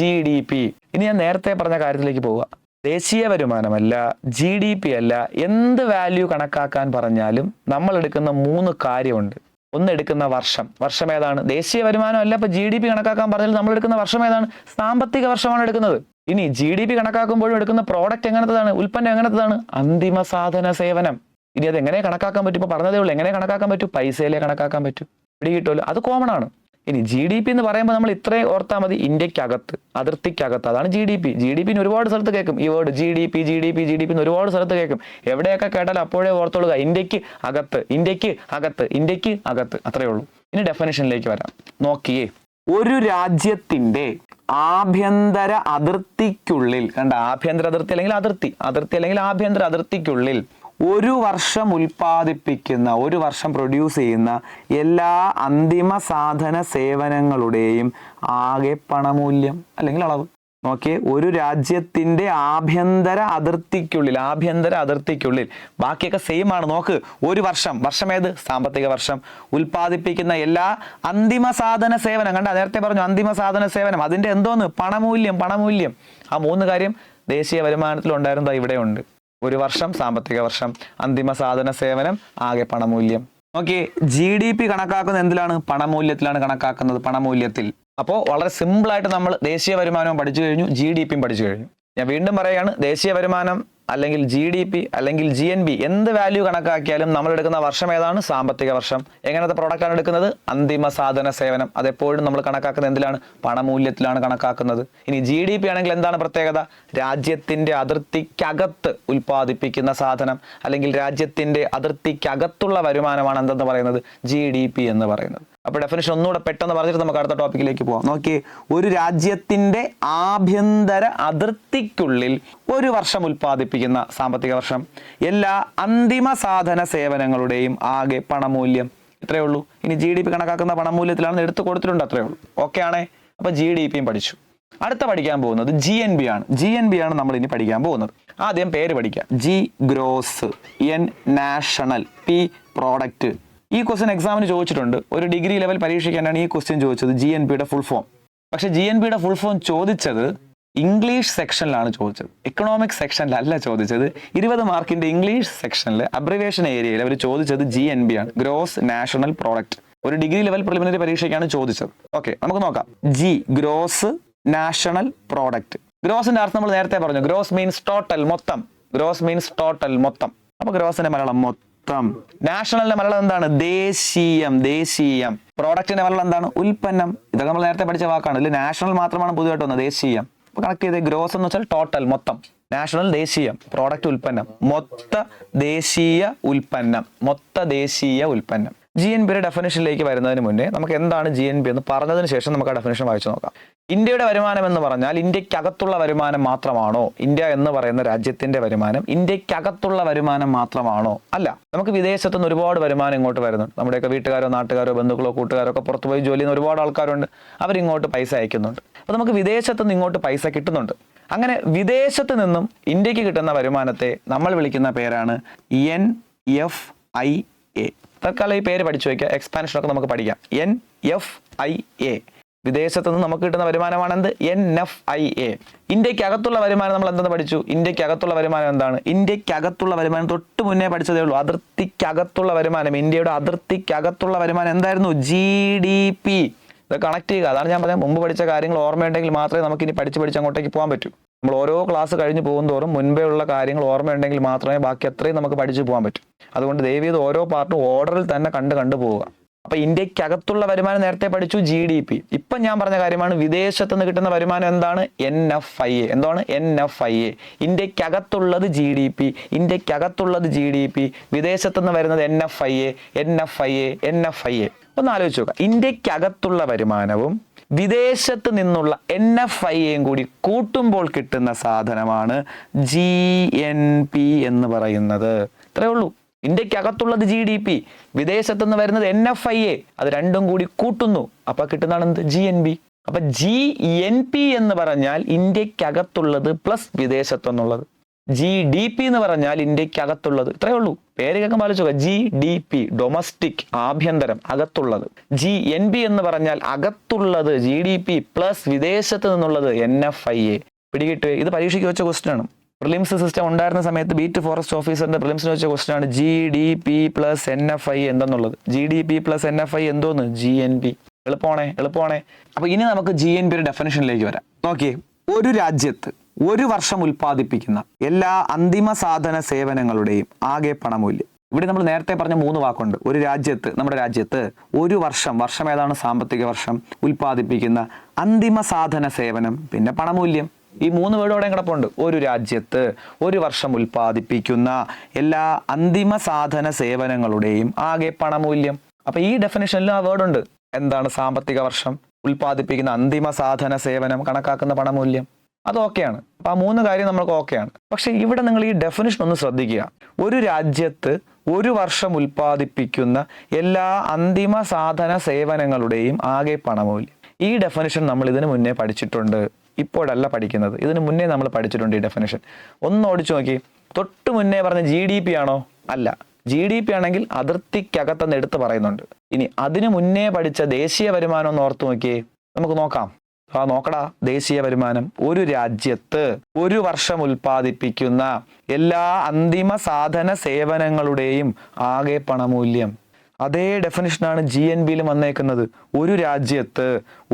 GDP. ഇനി ഞാൻ നേരത്തെ പറഞ്ഞ കാര്യത്തിലേക്ക് പോവുക. ദേശീയ വരുമാനമല്ല, GDP അല്ല, എന്ത് വാല്യൂ കണക്കാക്കാൻ പറഞ്ഞാലും നമ്മൾ എടുക്കുന്ന 3 കാര്യമുണ്ട്. ഒന്ന് എടുക്കുന്ന വർഷം ഏതാണ്? ദേശീയ വരുമാനം അല്ല. ഇപ്പൊ GDP കണക്കാക്കാൻ പറഞ്ഞാൽ നമ്മൾ എടുക്കുന്ന വർഷം ഏതാണ്? സാമ്പത്തിക വർഷമാണ് എടുക്കുന്നത്. ഇനി GDP കണക്കാക്കുമ്പോഴും എടുക്കുന്ന പ്രോഡക്റ്റ് എങ്ങനത്തതാണ്? ഉൽപ്പന്നം എങ്ങനത്തതാണ്? അന്തിമ സാധന സേവനം. ഇനി അത് എങ്ങനെ കണക്കാക്കാൻ പറ്റും? ഇപ്പൊ പറഞ്ഞതേ ഉള്ളൂ. എങ്ങനെ കണക്കാക്കാൻ പറ്റും? പൈസയിലേ കണക്കാക്കാൻ പറ്റും. പിടികിട്ടുമല്ലോ. അത് കോമൺ ആണ്. ഇനി GDP എന്ന് പറയുമ്പോൾ നമ്മൾ ഇത്രയും ഓർത്താൽ മതി. ഇന്ത്യക്കകത്ത്, അതിർത്തിക്കകത്ത്, അതാണ് GDP. GDP ഒരുപാട് സ്ഥലത്ത് കേൾക്കും ഈ വേർഡ്. GDP എന്ന് ഒരുപാട് സ്ഥലത്ത് കേൾക്കും. എവിടെയൊക്കെ കേട്ടാൽ അപ്പോഴേ ഓർത്തോളുക, ഇന്ത്യക്ക് അകത്ത്. അത്രയേ ഉള്ളൂ. ഇനി ഡെഫിനിഷനിലേക്ക് വരാം. നോക്കിയേ, ഒരു രാജ്യത്തിന്റെ ആഭ്യന്തര അതിർത്തിക്കുള്ളിൽ, കണ്ട, ആഭ്യന്തര അതിർത്തി അല്ലെങ്കിൽ അതിർത്തി അല്ലെങ്കിൽ ആഭ്യന്തര അതിർത്തിക്കുള്ളിൽ ഒരു വർഷം ഉൽപ്പാദിപ്പിക്കുന്ന, ഒരു വർഷം പ്രൊഡ്യൂസ് ചെയ്യുന്ന എല്ലാ അന്തിമ സാധന സേവനങ്ങളുടെയും ആകെ പണമൂല്യം അല്ലെങ്കിൽ അളവ്. നോക്കിയേ, ഒരു രാജ്യത്തിന്റെ ആഭ്യന്തര അതിർത്തിക്കുള്ളിൽ ബാക്കിയൊക്കെ സെയിം ആണ്. നോക്ക്, ഒരു വർഷം ഏത്? സാമ്പത്തിക വർഷം. ഉൽപ്പാദിപ്പിക്കുന്ന എല്ലാ അന്തിമ സാധന സേവനം, കണ്ട, നേരത്തെ പറഞ്ഞു അന്തിമ സാധന സേവനം, അതിന്റെ എന്തോന്ന്? പണമൂല്യം. ആ മൂന്ന് കാര്യം ദേശീയ വരുമാനത്തിൽ ഉണ്ടായിരുന്നത് ഇവിടെ ഉണ്ട്. ഒരു വർഷം, സാമ്പത്തിക വർഷം, അന്തിമ സാധന സേവനം, ആകെ പണമൂല്യം. നോക്കിയേ, GDP കണക്കാക്കുന്നത് എന്തിലാണ്? പണമൂല്യത്തിലാണ് കണക്കാക്കുന്നത്, പണമൂല്യത്തിൽ. അപ്പോൾ വളരെ സിമ്പിളായിട്ട് നമ്മൾ ദേശീയ വരുമാനവും പഠിച്ചു കഴിഞ്ഞു, GDPയും പഠിച്ചു കഴിഞ്ഞു. ഞാൻ വീണ്ടും പറയുകയാണ്, ദേശീയ വരുമാനം അല്ലെങ്കിൽ GDP അല്ലെങ്കിൽ GNB എന്ത് വാല്യൂ കണക്കാക്കിയാലും നമ്മൾ എടുക്കുന്ന വർഷം ഏതാണ്? സാമ്പത്തിക വർഷം. എങ്ങനത്തെ പ്രോഡക്റ്റാണ് എടുക്കുന്നത്? അന്തിമ സാധന സേവനം. അതെപ്പോഴും നമ്മൾ കണക്കാക്കുന്നത് എന്തിലാണ്? പണമൂല്യത്തിലാണ് കണക്കാക്കുന്നത്. ഇനി GDP ആണെങ്കിൽ എന്താണ് പ്രത്യേകത? രാജ്യത്തിന്റെ അതിർത്തിക്കകത്ത് ഉൽപ്പാദിപ്പിക്കുന്ന സാധനം അല്ലെങ്കിൽ രാജ്യത്തിന്റെ അതിർത്തിക്കകത്തുള്ള വരുമാനമാണ് എന്തെന്ന് പറയുന്നത്? GDP എന്ന് പറയുന്നത്. അപ്പോൾ ഡെഫിനിഷൻ ഒന്നുകൂടെ പെട്ടെന്ന് പറഞ്ഞിട്ട് നമുക്ക് അടുത്ത ടോപ്പിക്കിലേക്ക് പോകാം. നോക്കിയേ, ഒരു രാജ്യത്തിന്റെ ആഭ്യന്തര അതിർത്തിക്കുള്ളിൽ ഒരു വർഷം ഉൽപ്പാദിപ്പിക്കുന്ന സാമ്പത്തിക വർഷം എല്ലാ അന്തിമ സാധന സേവനങ്ങളുടെയും ആകെ പണമൂല്യം. ഇത്രയേ ഉള്ളൂ. ഇനി GDP കണക്കാക്കുന്ന പണമൂല്യത്തിലാണ് എടുത്തു കൊടുത്തിട്ടുണ്ട്, അത്രയേ ഉള്ളൂ. ഓക്കെ ആണേ? അപ്പൊ GDPയും പഠിച്ചു. അടുത്ത പഠിക്കാൻ പോകുന്നത് GNB ആണ്. GNB ആണ് നമ്മൾ ഇനി പഠിക്കാൻ പോകുന്നത്. ആദ്യം പേര് പഠിക്കാം. G gross, N national, P product. ഈ ക്വസ്റ്റ്യൻ എക്സാമിന് ചോദിച്ചിട്ടുണ്ട്. ഒരു ഡിഗ്രി ലെവൽ പരീക്ഷയ്ക്കാണ് ഈ ക്വസ്റ്റ്യൻ ചോദിച്ചത്, GNBയുടെ ഫുൾ ഫോം. പക്ഷെ GNBയുടെ ഫുൾ ഫോം ചോദിച്ചത് ഇംഗ്ലീഷ് സെക്ഷനിലാണ് ചോദിച്ചത്, എക്കണോമിക്സ് സെക്ഷനിലല്ല ചോദിച്ചത്. 20 മാർക്കിന്റെ ഇംഗ്ലീഷ് സെക്ഷനിൽ അബ്രിവേഷൻ ഏരിയയിൽ അവർ ചോദിച്ചത് GNB ആണ്, ഗ്രോസ് നാഷണൽ പ്രോഡക്റ്റ്. ഒരു ഡിഗ്രി ലെവൽ പ്രിലിമിനറി പരീക്ഷയ്ക്കാണ് ചോദിച്ചത്. ഓക്കെ, നമുക്ക് നോക്കാം. G gross national product. ഗ്രോസിന്റെ അർത്ഥം നമ്മൾ നേരത്തെ പറഞ്ഞു. ഗ്രോസ് മീൻസ് ടോട്ടൽ, മൊത്തം. ഗ്രോസ് മീൻസ് ടോട്ടൽ, മൊത്തം. അപ്പൊ ഗ്രോസിന്റെ മലയാളം മൊത്തം. നാഷണലിന്റെ മലയാളം എന്താണ്? ദേശീയം. പ്രോഡക്റ്റിന്റെ മലയാളം എന്താണ്? ഉൽപ്പന്നം. ഇതൊക്കെ നമ്മൾ നേരത്തെ പഠിച്ച വാക്കാണ്. ഇതിൽ നാഷണൽ മാത്രമാണ് പുതുതായിട്ട് വന്നത്, ദേശീയം. അപ്പൊ കണക്ട് ചെയ്ത് ഗ്രോസ് എന്ന് വെച്ചാൽ ടോട്ടൽ, മൊത്തം. നാഷണൽ ദേശീയം, പ്രോഡക്റ്റ് ഉൽപ്പന്നം, മൊത്ത ദേശീയ ഉൽപ്പന്നം. GNBയുടെ ഡെഫിനേഷനിലേക്ക് വരുന്നതിന് മുന്നേ നമുക്ക് എന്താണ് GNB എന്ന് പറഞ്ഞതിന് ശേഷം നമുക്ക് ആ ഡെഫിനേഷൻ വായിച്ചു നോക്കാം. ഇന്ത്യയുടെ വരുമാനം എന്ന് പറഞ്ഞാൽ ഇന്ത്യക്കകത്തുള്ള വരുമാനം മാത്രമാണോ? ഇന്ത്യ എന്ന് പറയുന്ന രാജ്യത്തിന്റെ വരുമാനം ഇന്ത്യക്കകത്തുള്ള വരുമാനം മാത്രമാണോ? അല്ല. നമുക്ക് വിദേശത്തു നിന്ന് ഒരുപാട് വരുമാനം ഇങ്ങോട്ട് വരുന്നുണ്ട്. നമ്മുടെയൊക്കെ വീട്ടുകാരോ നാട്ടുകാരോ ബന്ധുക്കളോ കൂട്ടുകാരോ ഒക്കെ പുറത്തു പോയി ജോലി ചെയ്യുന്ന ഒരുപാട് ആൾക്കാരുണ്ട്. അവരിങ്ങോട്ട് പൈസ അയക്കുന്നുണ്ട്. അപ്പോൾ നമുക്ക് വിദേശത്തു നിന്ന് ഇങ്ങോട്ട് പൈസ കിട്ടുന്നുണ്ട്. അങ്ങനെ വിദേശത്ത് നിന്നും ഇന്ത്യക്ക് കിട്ടുന്ന വരുമാനത്തെ നമ്മൾ വിളിക്കുന്ന പേരാണ് NFIA. തൽക്കാലം ഈ പേര് പഠിച്ചു വയ്ക്കുക. എക്സ്പാൻഷനൊക്കെ നമുക്ക് പഠിക്കാം. NFIA. വിദേശത്ത് നിന്ന് നമുക്ക് കിട്ടുന്ന വരുമാനമാണ് എന്ത്? NFIA. ഇന്ത്യക്കകത്തുള്ള വരുമാനം നമ്മൾ എന്തെന്ന് പഠിച്ചു? ഇന്ത്യക്കകത്തുള്ള വരുമാനം എന്താണ്? ഇന്ത്യക്കകത്തുള്ള വരുമാനം തൊട്ട് മുന്നേ പഠിച്ചതേ ഉള്ളൂ. അതിർത്തിക്കകത്തുള്ള വരുമാനം, ഇന്ത്യയുടെ അതിർത്തിക്കകത്തുള്ള വരുമാനം എന്തായിരുന്നു? GDP. ഇത് കണക്ട് ചെയ്യുക. അതാണ് ഞാൻ പറഞ്ഞത്, മുമ്പ് പഠിച്ച കാര്യങ്ങൾ ഓർമ്മയുണ്ടെങ്കിൽ മാത്രമേ നമുക്ക് ഇനി പഠിച്ച് അങ്ങോട്ടേക്ക് പോകാൻ പറ്റൂ. നമ്മൾ ഓരോ ക്ലാസ് കഴിഞ്ഞ് പോകുന്തോറും മുൻപേ ഉള്ള കാര്യങ്ങൾ ഓർമ്മയുണ്ടെങ്കിൽ മാത്രമേ ബാക്കി അത്രയും നമുക്ക് പഠിച്ചു പോകാൻ പറ്റൂ. അതുകൊണ്ട് ദയവ് ചെയ്ത് ഓരോ പാർട്ടും ഓർഡറിൽ തന്നെ കണ്ടു പോവുക. അപ്പൊ ഇന്ത്യക്കകത്തുള്ള വരുമാനം നേരത്തെ പഠിച്ചു, GDP. ഇപ്പം ഞാൻ പറഞ്ഞ കാര്യമാണ് വിദേശത്ത് നിന്ന് കിട്ടുന്ന വരുമാനം എന്താണ്? NFIA. എന്താണ് NFIA? ഇന്ത്യക്കകത്തുള്ളത് GDP, വിദേശത്ത് നിന്ന് വരുന്നത് NFIA. ഒന്ന് ആലോചിച്ച് നോക്കുക. ഇന്ത്യക്കകത്തുള്ള വരുമാനവും വിദേശത്ത് നിന്നുള്ള NFIAയും കൂടി കൂട്ടുമ്പോൾ കിട്ടുന്ന സാധനമാണ് GNP എന്ന് പറയുന്നത്. ഇത്രയേ ഉള്ളൂ. ഇന്ത്യക്കകത്തുള്ളത് GDP, വിദേശത്ത് നിന്ന് വരുന്നത് NFIA. അത് രണ്ടും കൂടി കൂട്ടുന്നു, അപ്പൊ കിട്ടുന്നതാണ് എന്ത്? GNB. അപ്പൊ GNP എന്ന് പറഞ്ഞാൽ ഇന്ത്യക്കകത്തുള്ളത് പ്ലസ് വിദേശത്തെന്നുള്ളത്. GDP എന്ന് പറഞ്ഞാൽ ഇന്ത്യക്കകത്തുള്ളത്. ഇത്രയേ ഉള്ളൂ. പേര് കേൾക്കുമ്പോൾ ആലോചിക്കുക. GDP ഡൊമസ്റ്റിക്, ആഭ്യന്തരം, അകത്തുള്ളത്. GNB എന്ന് പറഞ്ഞാൽ അകത്തുള്ളത് GDP പ്ലസ് വിദേശത്ത് നിന്നുള്ളത് NFIA. പിടികിട്ടുവേ? ഇത് പരീക്ഷയ്ക്ക് വെച്ച ക്വസ്റ്റ്യൻ ആണ്. പ്രിലിംസ് സിസ്റ്റം ഉണ്ടായിരുന്ന സമയത്ത് ബീറ്റ് ഫോറസ്റ്റ് ഓഫീസറിന്റെ പ്രിലിംസിന് വെച്ച ക്വസ്റ്റ്യൻ ആണ് GDP plus NFIA എന്തെന്നുള്ളത്. GDP plus NFIA എന്തോന്ന്? GNB. എളുപ്പമാണേ. അപ്പൊ ഇനി നമുക്ക് GNBയുടെ ഡെഫിനിഷനിലേക്ക് വരാം. നോക്കിയേ, ഒരു രാജ്യത്ത് ഒരു വർഷം ഉൽപ്പാദിപ്പിക്കുന്ന എല്ലാ അന്തിമ സാധന സേവനങ്ങളുടെയും ആകെ പണമൂല്യം. ഇവിടെ നമ്മൾ നേരത്തെ പറഞ്ഞ 3 വാക്കുണ്ട്. ഒരു രാജ്യത്ത്, നമ്മുടെ രാജ്യത്ത് ഒരു വർഷം ഏതാണ്? സാമ്പത്തിക വർഷം. ഉൽപ്പാദിപ്പിക്കുന്ന അന്തിമ സാധന സേവനം, പിന്നെ പണമൂല്യം. ഈ 3 വേർഡോടെ കിടപ്പുണ്ട്. ഒരു രാജ്യത്ത് ഒരു വർഷം ഉൽപ്പാദിപ്പിക്കുന്ന എല്ലാ അന്തിമ സാധന സേവനങ്ങളുടെയും ആകെ പണമൂല്യം. അപ്പൊ ഈ ഡെഫിനിഷനിൽ ആ വേർഡ് ഉണ്ട്. എന്താണ് സാമ്പത്തിക വർഷം? ഉൽപ്പാദിപ്പിക്കുന്ന അന്തിമ സാധന സേവനം, കണക്കാക്കുന്ന പണമൂല്യം, അത് ഓക്കെയാണ്. അപ്പൊ ആ 3 കാര്യം നമ്മൾക്ക് ഓക്കെയാണ്. പക്ഷെ ഇവിടെ നിങ്ങൾ ഈ ഡെഫിനിഷൻ ഒന്ന് ശ്രദ്ധിക്കുക. ഒരു രാജ്യത്ത് ഒരു വർഷം ഉൽപ്പാദിപ്പിക്കുന്ന എല്ലാ അന്തിമ സാധന സേവനങ്ങളുടെയും ആകെ പണമൂല്യം. ഈ ഡെഫിനിഷൻ നമ്മൾ ഇതിനു മുന്നേ പഠിച്ചിട്ടുണ്ട്, ഇപ്പോഴല്ല പഠിക്കുന്നത്. ഇതിനു മുന്നേ നമ്മൾ പഠിച്ചിട്ടുണ്ട് ഈ ഡെഫിനിഷൻ. ഒന്ന് ഓടിച്ചു നോക്കി. തൊട്ട് മുന്നേ പറഞ്ഞ GDP ആണോ? അല്ല. GDP ആണെങ്കിൽ അതിർത്തിക്കകത്തെന്ന് എടുത്ത് പറയുന്നുണ്ട്. ഇനി അതിനു മുന്നേ പഠിച്ച ദേശീയ വരുമാനം ഒന്ന് ഓർത്തു നോക്കിയേ. നമുക്ക് നോക്കാം. നോക്കടാ. ദേശീയ വരുമാനം ഒരു രാജ്യത്ത് ഒരു വർഷം ഉൽപ്പാദിപ്പിക്കുന്ന എല്ലാ അന്തിമ സാധന സേവനങ്ങളുടെയും ആകെ പണമൂല്യം. അതേ ഡെഫിനിഷനാണ് GNBയിലും വന്നേക്കുന്നത്. ഒരു രാജ്യത്ത്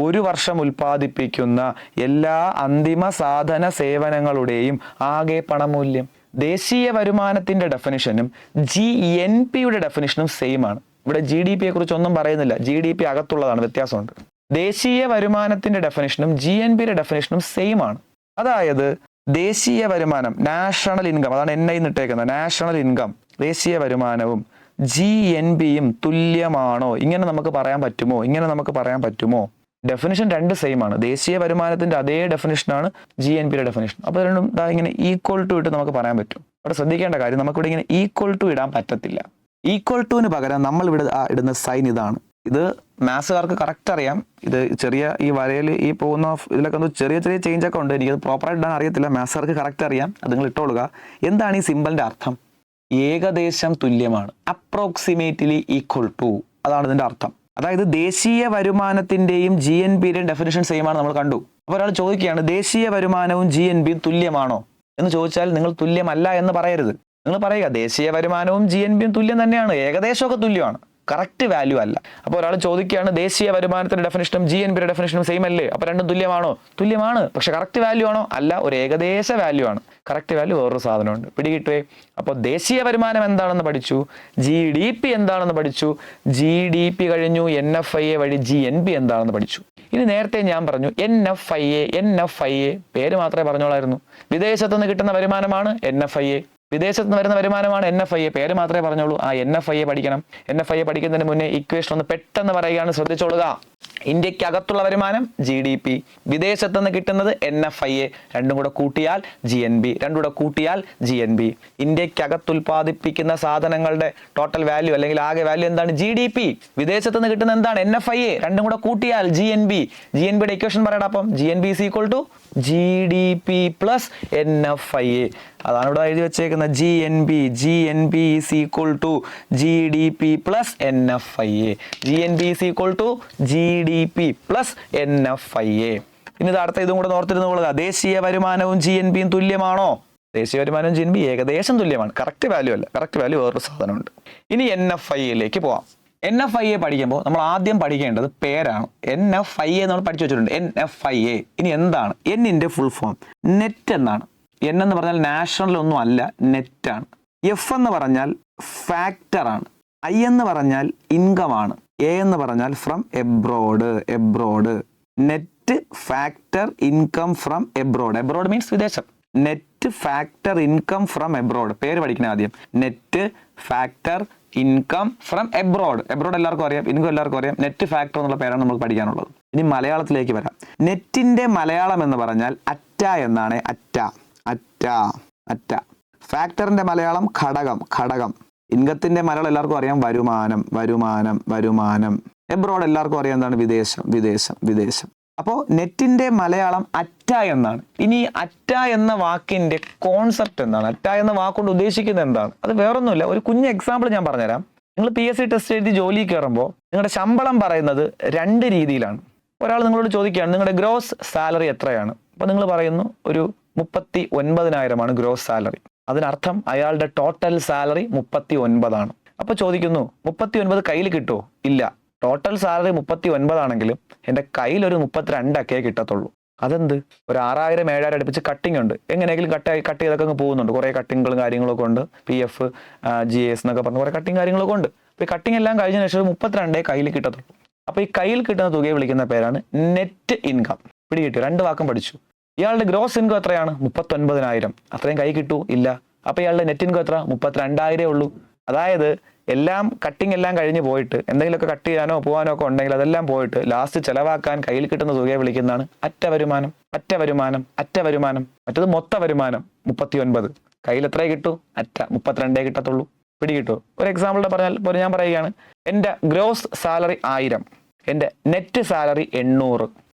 ഒരു വർഷം ഉൽപ്പാദിപ്പിക്കുന്ന എല്ലാ അന്തിമ സാധന സേവനങ്ങളുടെയും ആകെ പണമൂല്യം. ദേശീയ വരുമാനത്തിന്റെ ഡെഫിനിഷനും GNPയുടെ ഡെഫിനിഷനും സെയിം ആണ്. ഇവിടെ GDPയെ കുറിച്ച് ഒന്നും പറയുന്നില്ല. GDP അകത്തുള്ളതാണ്, വ്യത്യാസമുണ്ട്. ദേശീയ വരുമാനത്തിന്റെ ഡെഫിനിഷനും GNPയുടെ ഡെഫിനിഷനും സെയിം ആണ്. അതായത് ദേശീയ വരുമാനം, നാഷണൽ ഇൻകം, അതാണ് NI ഇട്ടേക്കുന്നത്, നാഷണൽ ഇൻകം, ദേശീയ വരുമാനവും GNPയും തുല്യമാണോ? ഇങ്ങനെ നമുക്ക് പറയാൻ പറ്റുമോ? ഡെഫിനിഷൻ 2 സെയിം ആണ്. ദേശീയ വരുമാനത്തിന്റെ അതേ ഡെഫിനിഷനാണ് GNPയുടെ ഡെഫിനിഷൻ. അപ്പോൾ രണ്ടും ഇങ്ങനെ ഈക്വൽ ടു ഇട്ട് നമുക്ക് പറയാൻ പറ്റും. അവിടെ ശ്രദ്ധിക്കേണ്ട കാര്യം, നമുക്കിവിടെ ഇങ്ങനെ ഈക്വൽ ടു ഇടാൻ പറ്റത്തില്ല. ഈക്വൽ ടുവിന് പകരം നമ്മൾ ഇവിടെ ഇടുന്ന സൈൻ ഇതാണ്. ഇത് മാത്സുകാർക്ക് കറക്റ്റ് അറിയാം. ഇത് ചെറിയ ഈ വരയിൽ ഈ പോകുന്ന ഇതിലൊക്കെ ഒന്ന് ചെറിയ ചേഞ്ച് ഒക്കെ ഉണ്ട്. എനിക്കത് പ്രോപ്പറായിട്ട് ഇടാൻ അറിയത്തില്ല. മാത്സുകാർക്ക് കറക്റ്റ് അറിയാം. അത് നിങ്ങൾ ഇട്ടോളുക. എന്താണ് ഈ സിമ്പലിന്റെ അർത്ഥം? ഏകദേശം തുല്യമാണ്, അപ്രോക്സിമേറ്റ്ലി ഈക്വൽ ടു, അതാണ് ഇതിന്റെ അർത്ഥം. അതായത് ദേശീയ വരുമാനത്തിന്റെയും GNPയുടെയും ഡെഫിനിഷൻ സെയിം ആണ്, നമ്മൾ കണ്ടു. അപ്പോൾ ഒരാൾ ചോദിക്കുകയാണ്, ദേശീയ വരുമാനവും GNPയും തുല്യമാണോ എന്ന് ചോദിച്ചാൽ നിങ്ങൾ തുല്യമല്ല എന്ന് പറയരുത്. നിങ്ങൾ പറയുക ദേശീയ വരുമാനവും GNPയും തുല്യം തന്നെയാണ്, ഏകദേശമൊക്കെ തുല്യമാണ്, കറക്റ്റ് വാല്യൂ അല്ല. അപ്പോൾ ഒരാൾ ചോദിക്കുകയാണ്, ദേശീയ വരുമാനത്തിന്റെ ഡെഫിനിഷനും GNPയുടെ ഡെഫിനിഷനും സെയിം അല്ലേ, അപ്പോൾ രണ്ടും തുല്യമാണോ? തുല്യമാണ്, പക്ഷെ കറക്റ്റ് വാല്യൂ ആണോ? അല്ല, ഒരു ഏകദേശ വാല്യൂ ആണ്. കറക്റ്റ് വാല്യൂ വേറൊരു സാധനമുണ്ട്. പിടികിട്ടുവേ? അപ്പോൾ ദേശീയ വരുമാനം എന്താണെന്ന് പഠിച്ചു, GDP എന്താണെന്ന് പഠിച്ചു, GDP കഴിഞ്ഞു NFIA വഴി GNP എന്താണെന്ന് പഠിച്ചു. ഇനി നേരത്തെ ഞാൻ പറഞ്ഞു NFIA പേര് മാത്രമേ പറഞ്ഞോളായിരുന്നു. വിദേശത്തു നിന്ന് കിട്ടുന്ന വരുമാനമാണ് NFIA. വിദേശത്ത് നിന്ന് വരുന്ന വരുമാനമാണ് NFIA, പേര് മാത്രമേ പറഞ്ഞോളൂ. ആ NFIA പഠിക്കണം. NFIA പഠിക്കുന്നതിന് മുന്നേ ഇക്വേഷൻ ഒന്ന് പെട്ടെന്ന് പറയുകയാണ്, ശ്രദ്ധിച്ചോളുക. ഇന്ത്യക്ക് അകത്തുള്ള വരുമാനം GDP, വിദേശത്ത് നിന്ന് കിട്ടുന്നത് NFIA, രണ്ടും കൂടെ കൂട്ടിയാൽ GNB. ഇന്ത്യക്കകത്ത് ഉൽപ്പാദിപ്പിക്കുന്ന സാധനങ്ങളുടെ ടോട്ടൽ വാല്യൂ അല്ലെങ്കിൽ ആകെ വാല്യൂ എന്താണ്? GDP. വിദേശത്ത് നിന്ന് കിട്ടുന്ന എന്താണ്? NFIA, രണ്ടും കൂടെ കൂട്ടിയാൽ GNB. GNBയുടെ ഇക്വേഷൻ പറയണം. അപ്പം GNB is equal to GDP plus NFIA. അതാണ് ഇവിടെ എഴുതി വെച്ചേക്കുന്നത്. GNB is equal to GDP plus NFIA. GNB is equal to GDP plus NFIA. ഇനി ഇത് അടുത്ത ഇതും കൂടെ ഓർത്തിരുന്നു. ദേശീയ വരുമാനവും GNPയും തുല്യമാണോ? ദേശീയ വരുമാനവും GNP ഏകദേശം തുല്യമാണ്, കറക്റ്റ് വാല്യൂ അല്ല. കറക്റ്റ് വാല്യൂ വേറൊരു സാധനമുണ്ട്. ഇനി NFIAയിലേക്ക് പോവാം. NFIA പഠിക്കുമ്പോൾ നമ്മൾ ആദ്യം പഠിക്കേണ്ടത് പേരാണ്. NFIA നമ്മൾ പഠിച്ചു വെച്ചിട്ടുണ്ട്. NFIA ഇനി എന്താണ്? Nന്റെ ഫുൾ ഫോം നെറ്റ് എന്നാണ്. N എന്ന് പറഞ്ഞാൽ നാഷണൽ ഒന്നും അല്ല, നെറ്റാണ്. F എന്ന് പറഞ്ഞാൽ ഫാക്ടർ ആണ്. I എന്ന് പറഞ്ഞാൽ ഇൻകം ആണ്. A എന്ന് പറഞ്ഞാൽ from abroad. Net factor income from abroad means വിദേശം. Net factor income from abroad, പേര് പഠിക്കണം ആദ്യം. Net factor income from abroad എല്ലാവർക്കും അറിയാം, ഇൻകം എല്ലാവർക്കും അറിയാം. നെറ്റ് ഫാക്ടർ എന്നുള്ള പേരാണ് നമുക്ക് പഠിക്കാനുള്ളത്. ഇനി മലയാളത്തിലേക്ക് വരാം. നെറ്റിന്റെ മലയാളം എന്ന് പറഞ്ഞാൽ അറ്റ എന്നാണ്. അറ്റ. ഫാക്ടറിന്റെ മലയാളം ഘടകം. ഇൻകത്തിന്റെ മലയാളം എല്ലാവർക്കും അറിയാം, വരുമാനം. എബ്രോഡ് എല്ലാവർക്കും അറിയാം എന്താണ്? വിദേശം. അപ്പോൾ നെറ്റിന്റെ മലയാളം അറ്റ എന്നാണ്. ഇനി അറ്റ എന്ന വാക്കിന്റെ കോൺസെപ്റ്റ് എന്താണ്? അറ്റ എന്ന വാക്കുകൊണ്ട് ഉദ്ദേശിക്കുന്നത് എന്താണ്? അത് വേറൊന്നുമില്ല. ഒരു കുഞ്ഞ് എക്സാമ്പിൾ ഞാൻ പറഞ്ഞുതരാം. നിങ്ങൾ PSC ടെസ്റ്റ് എഴുതി ജോലി കയറുമ്പോൾ നിങ്ങളുടെ ശമ്പളം പറയുന്നത് 2 രീതിയിലാണ്. ഒരാൾ നിങ്ങളോട് ചോദിക്കുകയാണ്, നിങ്ങളുടെ ഗ്രോസ് സാലറി എത്രയാണ്? അപ്പോൾ നിങ്ങൾ പറയുന്നു ഒരു 39,000 ഗ്രോസ് സാലറി. അതിനർത്ഥം അയാളുടെ ടോട്ടൽ സാലറി 39 ആണ്. അപ്പോൾ ചോദിക്കുന്നു, 39 കയ്യിൽ കിട്ടുമോ? ഇല്ല. ടോട്ടൽ സാലറി 39 ആണെങ്കിലും എൻ്റെ കയ്യിൽ ഒരു 32 കിട്ടത്തുള്ളൂ. അതെന്ത്? ഒരു 6,000 7,000 അടുപ്പിച്ച് കട്ടിങ് ഉണ്ട്. എങ്ങനെയെങ്കിലും കട്ട് ചെയ്തൊക്കെ അങ്ങ് പോകുന്നുണ്ട്. കുറേ കട്ടിങ്ങുകളും കാര്യങ്ങളൊക്കെ ഉണ്ട്. PF GS എന്നൊക്കെ പറഞ്ഞ് കുറേ കട്ടിങ് കാര്യങ്ങളൊക്കെ ഉണ്ട്. അപ്പോൾ ഈ കട്ടിങ് എല്ലാം കഴിഞ്ഞ ശേഷം 32 കയ്യിൽ കിട്ടത്തുള്ളൂ. അപ്പോൾ ഈ കയ്യിൽ കിട്ടുന്ന തുകയെ വിളിക്കുന്ന പേരാണ് നെറ്റ് ഇൻകം. പിടികിട്ടി? 2 വാക്കും പഠിച്ചു. ഇയാളുടെ ഗ്രോസ് ഇൻകം എത്രയാണ്? 39,000. അത്രയും കൈ കിട്ടൂ? ഇല്ല. അപ്പോൾ ഇയാളുടെ നെറ്റ് ഇൻകം എത്ര? 32,000 ഉള്ളൂ. അതായത് എല്ലാം കട്ടിങ് എല്ലാം കഴിഞ്ഞ് പോയിട്ട് എന്തെങ്കിലുമൊക്കെ കട്ട് ചെയ്യാനോ പോകാനോ ഒക്കെ ഉണ്ടെങ്കിൽ അതെല്ലാം പോയിട്ട് ലാസ്റ്റ് ചെലവാക്കാൻ കയ്യിൽ കിട്ടുന്ന തുകയെ വിളിക്കുന്നതാണ് അറ്റ വരുമാനം. അറ്റ വരുമാനം, അറ്റ വരുമാനം. മറ്റത് മൊത്ത വരുമാനം 39. കയ്യിൽ എത്രയേ കിട്ടൂ? അറ്റ 32 കിട്ടത്തുള്ളൂ. പിടികിട്ടോ? ഒരു എക്സാമ്പിളിൽ പറഞ്ഞാൽ ഇപ്പോൾ ഞാൻ പറയുകയാണ്, എൻ്റെ ഗ്രോസ് സാലറി 1000, എൻ്റെ net salary 800.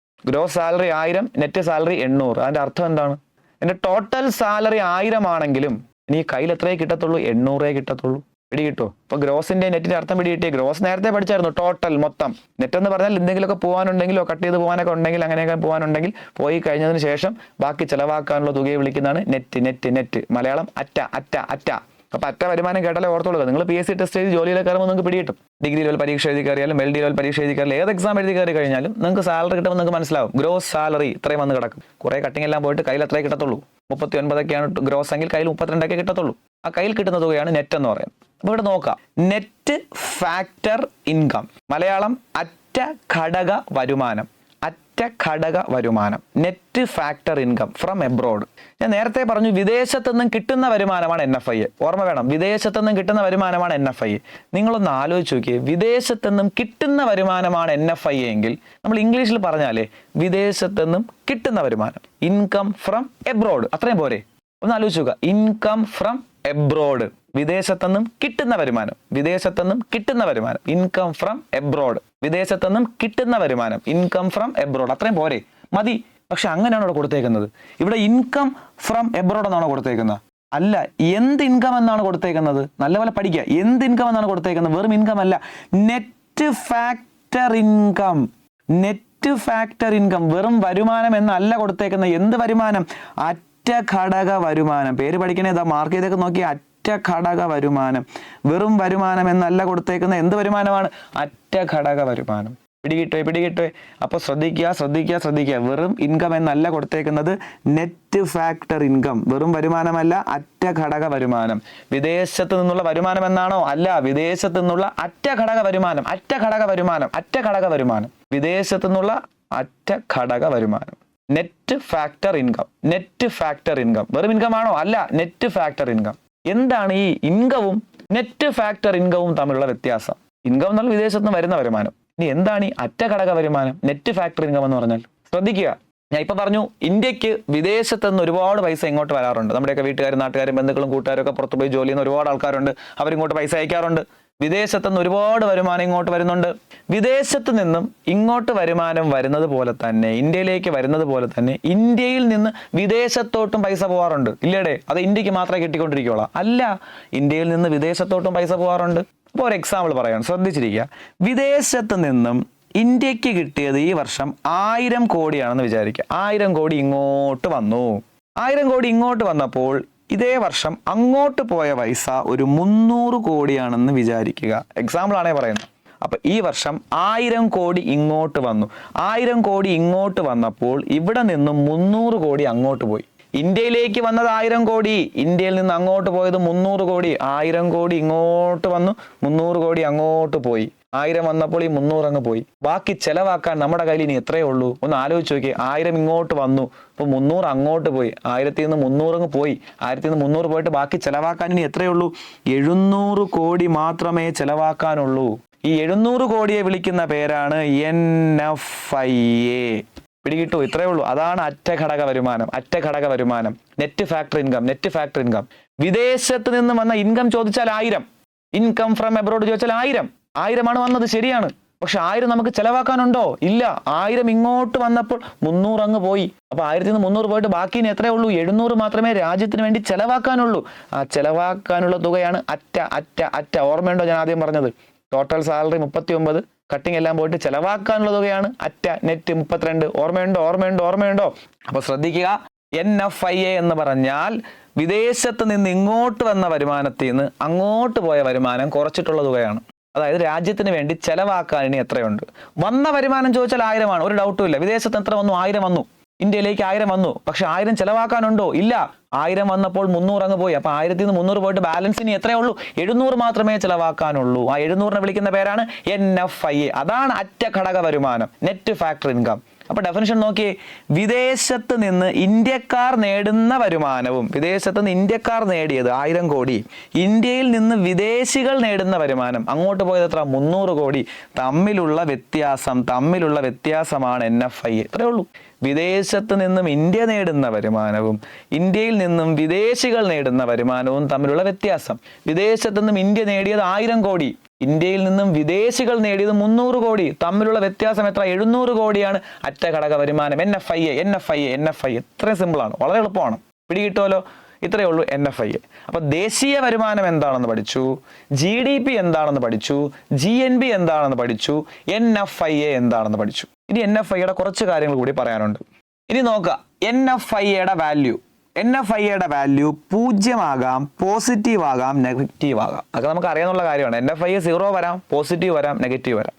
Gross salary 1000, net salary 800. അതിൻ്റെ അർത്ഥം എന്താണ്? എൻ്റെ ടോട്ടൽ സാലറി 1000 ആണെങ്കിലും ഇനി കയ്യിൽ എത്രയേ കിട്ടത്തുള്ളൂ? 800 കിട്ടത്തുള്ളൂ. പിടികിട്ടോ? അപ്പോൾ ഗ്രോസിന്റെ നെറ്റിന്റെ അർത്ഥം പിടികിട്ടിയ. ഗ്രോസ് നേരത്തെ പഠിച്ചായിരുന്നു, ടോട്ടൽ മൊത്തം. നെറ്റ് എന്ന് പറഞ്ഞാൽ എന്തെങ്കിലുമൊക്കെ പോകാനുണ്ടെങ്കിലോ കട്ട് ചെയ്ത് പോകാനൊക്കെ ഉണ്ടെങ്കിൽ അങ്ങനെയൊക്കെ പോകാനുണ്ടെങ്കിൽ പോയി കഴിഞ്ഞതിന് ശേഷം ബാക്കി ചിലവാക്കാനുള്ള തുകയെ വിളിക്കുന്നതാണ് നെറ്റ്. നെറ്റ് നെറ്റ് മലയാളം അറ്റ അറ്റ അറ്റ. അപ്പൊ അറ്റ വരുമാനം കേട്ടാലേ ഓർത്തോളൂ. നിങ്ങൾ PSC ടെസ്റ്റ് ചെയ്ത് ജോലിയിലേക്ക് കയറുമ്പോൾ നിങ്ങൾക്ക് പിടികിട്ടും. ഡിഗ്രി ലെവൽ പരീക്ഷ എഴുതി കയറിയാലും LD ലെവൽ പരീക്ഷ എഴുതി കയറിയാലും ഏത് എക്സാം എഴുതി കയറി കഴിഞ്ഞാലും നിങ്ങൾക്ക് സാലറി കിട്ടുമ്പോൾ നിങ്ങൾക്ക് മനസ്സിലാവും. ഗ്രോസ് സാലറി ഇത്രയും വന്ന് കിടക്കും. കുറെ കട്ടിങ് എല്ലാം പോയിട്ട് കയ്യിൽ എത്രയേ കിട്ടത്തുള്ളൂ? 39 ഗ്രോസ് എങ്കിൽ കയ്യിൽ 32 കിട്ടത്തുള്ളൂ. ആ കയ്യിൽ കിട്ടുന്ന തുകയാണ് നെറ്റ് എന്ന് പറയുന്നത്. അപ്പൊ ഇവിടെ നോക്കാം, നെറ്റ് ഫാക്ടർ ഇൻകം, മലയാളം അറ്റ ഘടക വരുമാനം. അറ്റ ഘടക വരുമാനം, net factor income from abroad. ഞാൻ നേരത്തെ പറഞ്ഞു വിദേശത്തു നിന്നും കിട്ടുന്ന വരുമാനമാണ് NFI. ഓർമ്മ വേണം, വിദേശത്തു നിന്നും കിട്ടുന്ന വരുമാനമാണ് NFI. നിങ്ങളൊന്ന് ആലോചിച്ച് നോക്കിയേ, വിദേശത്തു നിന്നും കിട്ടുന്ന വരുമാനമാണ് NFI എങ്കിൽ നമ്മൾ ഇംഗ്ലീഷിൽ പറഞ്ഞാലേ വിദേശത്തു നിന്നും കിട്ടുന്ന വരുമാനം, ഇൻകം ഫ്രം എബ്രോഡ്. അത്രയും പോരെ? ഒന്ന് ആലോചിച്ച് നോക്കുക, ഇൻകം ഫ്രം എബ്രോഡ്, വിദേശത്തുനിന്നും കിട്ടുന്ന വരുമാനം, വിദേശത്തുനിന്നും കിട്ടുന്ന വരുമാനം, ഇൻകം ഫ്രം എബ്രോഡ്, വിദേശത്തുനിന്നും കിട്ടുന്ന വരുമാനം, ഇൻകം ഫ്രം എബ്രോഡ്. അത്രയും പോരെ? മതി. പക്ഷെ അങ്ങനെയാണ് ഇവിടെ കൊടുത്തേക്കുന്നത്. ഇവിടെ ഇൻകം ഫ്രം എബ്രോഡ് എന്നാണ് കൊടുത്തേക്കുന്നത്. അല്ല, എന്ത് ഇൻകം എന്നാണ് കൊടുത്തേക്കുന്നത്? നല്ലപോലെ പഠിക്കുക. എന്ത് ഇൻകം എന്നാണ് കൊടുത്തേക്കുന്നത്? വെറും ഇൻകം അല്ല, net factor income. Net factor income, വെറും വരുമാനം എന്നല്ല കൊടുത്തേക്കുന്നത്. എന്ത് വരുമാനം? അറ്റ ഘടക വരുമാനം. പേര് പഠിക്കണേ, ഇതാ മാർക്ക് ചെയ്തൊക്കെ നോക്കി, അറ്റ ഘടക വരുമാനം. വെറും വരുമാനം എന്നല്ല കൊടുത്തേക്കുന്നത്. എന്ത് വരുമാനമാണ്? അറ്റ ഘടക വരുമാനം. പിടികിട്ടോ? അപ്പൊ ശ്രദ്ധിക്കുക. വെറും ഇൻകം എന്നല്ല കൊടുത്തേക്കുന്നത്, നെറ്റ് ഫാക്ടർ ഇൻകം. വെറും വരുമാനമല്ല, അറ്റ ഘടക വരുമാനം. വിദേശത്ത് നിന്നുള്ള വരുമാനം എന്നാണോ? അല്ല, വിദേശത്ത് നിന്നുള്ള അറ്റ ഘടക വരുമാനം. അറ്റ ഘടക വരുമാനം, അറ്റ ഘടക വരുമാനം, വിദേശത്ത് നിന്നുള്ള അറ്റ ഘടക വരുമാനം. Net factor income, net factor income. വെറും ഇൻകം ആണോ? അല്ല, നെറ്റ് ഫാക്ടർ ഇൻകം. എന്താണ് ഈ ഇൻകവും നെറ്റ് ഫാക്ടർ ഇൻകവും തമ്മിലുള്ള വ്യത്യാസം? ഇൻകം എന്നാൽ വിദേശത്ത് നിന്ന് വരുന്ന വരുമാനം. ഇനി എന്താണ് ഈ അറ്റ ഘടക വരുമാനം, നെറ്റ് ഫാക്ടർ ഇൻകം എന്ന് പറഞ്ഞാൽ? ശ്രദ്ധിക്കുക, ഞാൻ ഇപ്പൊ പറഞ്ഞു, ഇന്ത്യക്ക് വിദേശത്ത് നിന്ന് ഒരുപാട് പൈസ ഇങ്ങോട്ട് വരാറുണ്ട്. നമ്മുടെയൊക്കെ വീട്ടുകാരും നാട്ടുകാരും ബന്ധുക്കളും കൂട്ടുകാരും ഒക്കെ പുറത്തു പോയി ജോലി ചെയ്യുന്ന ഒരുപാട് ആൾക്കാരുണ്ട്. അവരിങ്ങോട്ട് പൈസ അയക്കാറുണ്ട്. വിദേശത്ത് നിന്ന് ഒരുപാട് വരുമാനം ഇങ്ങോട്ട് വരുന്നുണ്ട്. വിദേശത്ത് നിന്നും ഇങ്ങോട്ട് വരുമാനം വരുന്നത് പോലെ തന്നെ, ഇന്ത്യയിലേക്ക് വരുന്നത് പോലെ തന്നെ, ഇന്ത്യയിൽ നിന്ന് വിദേശത്തോട്ടും പൈസ പോകാറുണ്ട്. ഇല്ലേടെ? അത് ഇന്ത്യക്ക് മാത്രമേ കിട്ടിക്കൊണ്ടിരിക്കുകയുള്ളൂ? അല്ല, ഇന്ത്യയിൽ നിന്ന് വിദേശത്തോട്ടും പൈസ പോകാറുണ്ട്. അപ്പോൾ ഒരു എക്സാമ്പിൾ പറയാണ്, ശ്രദ്ധിച്ചിരിക്കുക. വിദേശത്ത് നിന്നും ഇന്ത്യക്ക് കിട്ടിയത് ഈ വർഷം 1000 കോടിയാണെന്ന് വിചാരിക്കുക. 1000 കോടി ഇങ്ങോട്ട് വന്നു. 1000 കോടി ഇങ്ങോട്ട് വന്നപ്പോൾ ഇതേ വർഷം അങ്ങോട്ട് പോയ പൈസ ഒരു 300 കോടിയാണെന്ന് വിചാരിക്കുക. എക്സാമ്പിൾ ആണേ പറയുന്നത്. അപ്പൊ ഈ വർഷം 1000 കോടി ഇങ്ങോട്ട് വന്നു. 1000 കോടി ഇങ്ങോട്ട് വന്നപ്പോൾ ഇവിടെ നിന്നും 300 കോടി അങ്ങോട്ട് പോയി. ഇന്ത്യയിലേക്ക് വന്നത് 1000 കോടി, ഇന്ത്യയിൽ നിന്ന് അങ്ങോട്ട് പോയത് 300 കോടി. 1000 കോടി ഇങ്ങോട്ട് വന്നു, 300 കോടി അങ്ങോട്ട് പോയി. 1000 വന്നപ്പോൾ ഈ 300 അങ്ങ് പോയി. ബാക്കി ചെലവാക്കാൻ നമ്മുടെ കയ്യിൽ ഇനി എത്രയേ ഉള്ളൂ? ഒന്ന് ആലോചിച്ച് നോക്കി. 1000 ഇങ്ങോട്ട് വന്നു, ഇപ്പൊ 300 അങ്ങോട്ട് പോയി. 1000 നിന്ന് 300 അങ്ങ് പോയി. 1000 നിന്ന് 300 പോയിട്ട് ബാക്കി ചെലവാക്കാൻ ഇനി എത്രയേ ഉള്ളൂ? 700 കോടി മാത്രമേ ചെലവാക്കാനുള്ളൂ. ഈ 700 കോടിയെ വിളിക്കുന്ന പേരാണ് NFIA. പിടികിട്ടു? ഇത്രയേ ഉള്ളൂ. അതാണ് അറ്റ ഘടക വരുമാനം. അറ്റ ഘടക വരുമാനം, net factor income, net factor income. വിദേശത്ത് നിന്ന് വന്ന ഇൻകം ചോദിച്ചാൽ 1000, ഇൻകം ഫ്രം എബ്രോഡ് ചോദിച്ചാൽ 1000 ആണ് വന്നത്, ശരിയാണ്. പക്ഷെ 1000 നമുക്ക് ചെലവാക്കാനുണ്ടോ? ഇല്ല. 1000 ഇങ്ങോട്ട് വന്നപ്പോൾ 300 അങ്ങ് പോയി. അപ്പൊ 1000 നിന്ന് 300 പോയിട്ട് ബാക്കി ഇനി എത്രയേ ഉള്ളൂ? 700 മാത്രമേ രാജ്യത്തിന് വേണ്ടി ചെലവാക്കാനുള്ളൂ. ആ ചെലവാക്കാനുള്ള തുകയാണ് അറ്റ അറ്റ അറ്റ. ഓർമ്മയുണ്ടോ ഞാൻ ആദ്യം പറഞ്ഞത്? ടോട്ടൽ സാലറി 39, കട്ടിങ് എല്ലാം പോയിട്ട് ചെലവാക്കാനുള്ള തുകയാണ് അറ്റ, നെറ്റ് 32. ഓർമ്മയുണ്ടോ? അപ്പൊ ശ്രദ്ധിക്കുക, NFIA എന്ന് പറഞ്ഞാൽ വിദേശത്ത് നിന്ന് ഇങ്ങോട്ട് വന്ന വരുമാനത്തിൽ നിന്ന് അങ്ങോട്ട് പോയ വരുമാനം കുറച്ചിട്ടുള്ള തുകയാണ്. അതായത് രാജ്യത്തിന് വേണ്ടി ചെലവാക്കാൻ ഇനി എത്രയുണ്ട്? വന്ന വരുമാനം ചോദിച്ചാൽ 1000 ആണ്, ഒരു ഡൗട്ടും ഇല്ല. വിദേശത്ത് എത്ര വന്നു? 1000 വന്നു. ഇന്ത്യയിലേക്ക് 1000 വന്നു. പക്ഷെ 1000 ചെലവാക്കാനുണ്ടോ? ഇല്ല. 1000 വന്നപ്പോൾ 300 അങ്ങ് പോയി. അപ്പൊ 1000 നിന്ന് 300 പോയിട്ട് ബാലൻസ് ഇനി എത്രയേ ഉള്ളൂ? 700 മാത്രമേ ചെലവാക്കാനുള്ളൂ. ആ 700നെ വിളിക്കുന്ന പേരാണ് NFIA. അതാണ് അറ്റ ഘടക വരുമാനം, നെറ്റ് ഫാക്ടർ ഇൻകം. അപ്പൊ ഡെഫിനിഷൻ നോക്കിയേ, വിദേശത്ത് നിന്ന് ഇന്ത്യക്കാർ നേടുന്ന വരുമാനവും, വിദേശത്ത് നിന്ന് ഇന്ത്യക്കാർ നേടിയത് 1000 കോടി, ഇന്ത്യയിൽ നിന്ന് വിദേശികൾ നേടുന്ന വരുമാനം അങ്ങോട്ട് പോയത് എത്ര, 300 കോടി, തമ്മിലുള്ള വ്യത്യാസമാണ് NFIA. ഇത്രയേ ഉള്ളൂ. വിദേശത്ത് നിന്നും ഇന്ത്യ നേടുന്ന വരുമാനവും ഇന്ത്യയിൽ നിന്നും വിദേശികൾ നേടുന്ന വരുമാനവും തമ്മിലുള്ള വ്യത്യാസം. വിദേശത്ത് നിന്നും ഇന്ത്യ നേടിയത് 1000 കോടി, ഇന്ത്യയിൽ നിന്നും വിദേശികൾ നേടിയത് 300 കോടി, തമ്മിലുള്ള വ്യത്യാസം എത്ര, 700 കോടിയാണ് അറ്റ ഘടക വരുമാനം. NFIA. ഇത്രയും സിമ്പിളാണ്, വളരെ എളുപ്പമാണ്, പിടികിട്ടുമല്ലോ. ഇത്രയേ ഉള്ളൂ NFIA. അപ്പൊ ദേശീയ വരുമാനം എന്താണെന്ന് പഠിച്ചു, GDP എന്താണെന്ന് പഠിച്ചു, GNB എന്താണെന്ന് പഠിച്ചു, NFIA എന്താണെന്ന് പഠിച്ചു. ഇനി NFIയുടെ കുറച്ച് കാര്യങ്ങൾ കൂടി പറയാനുണ്ട്. ഇനി നോക്കുക, NFIയുടെ വാല്യൂ 0 ആകാം, പോസിറ്റീവ് ആകാം, നെഗറ്റീവ് ആകാം. അതൊക്കെ നമുക്ക് അറിയാവുന്ന കാര്യമാണ്. NFIA 0 വരാം, പോസിറ്റീവ് വരാം, നെഗറ്റീവ് വരാം.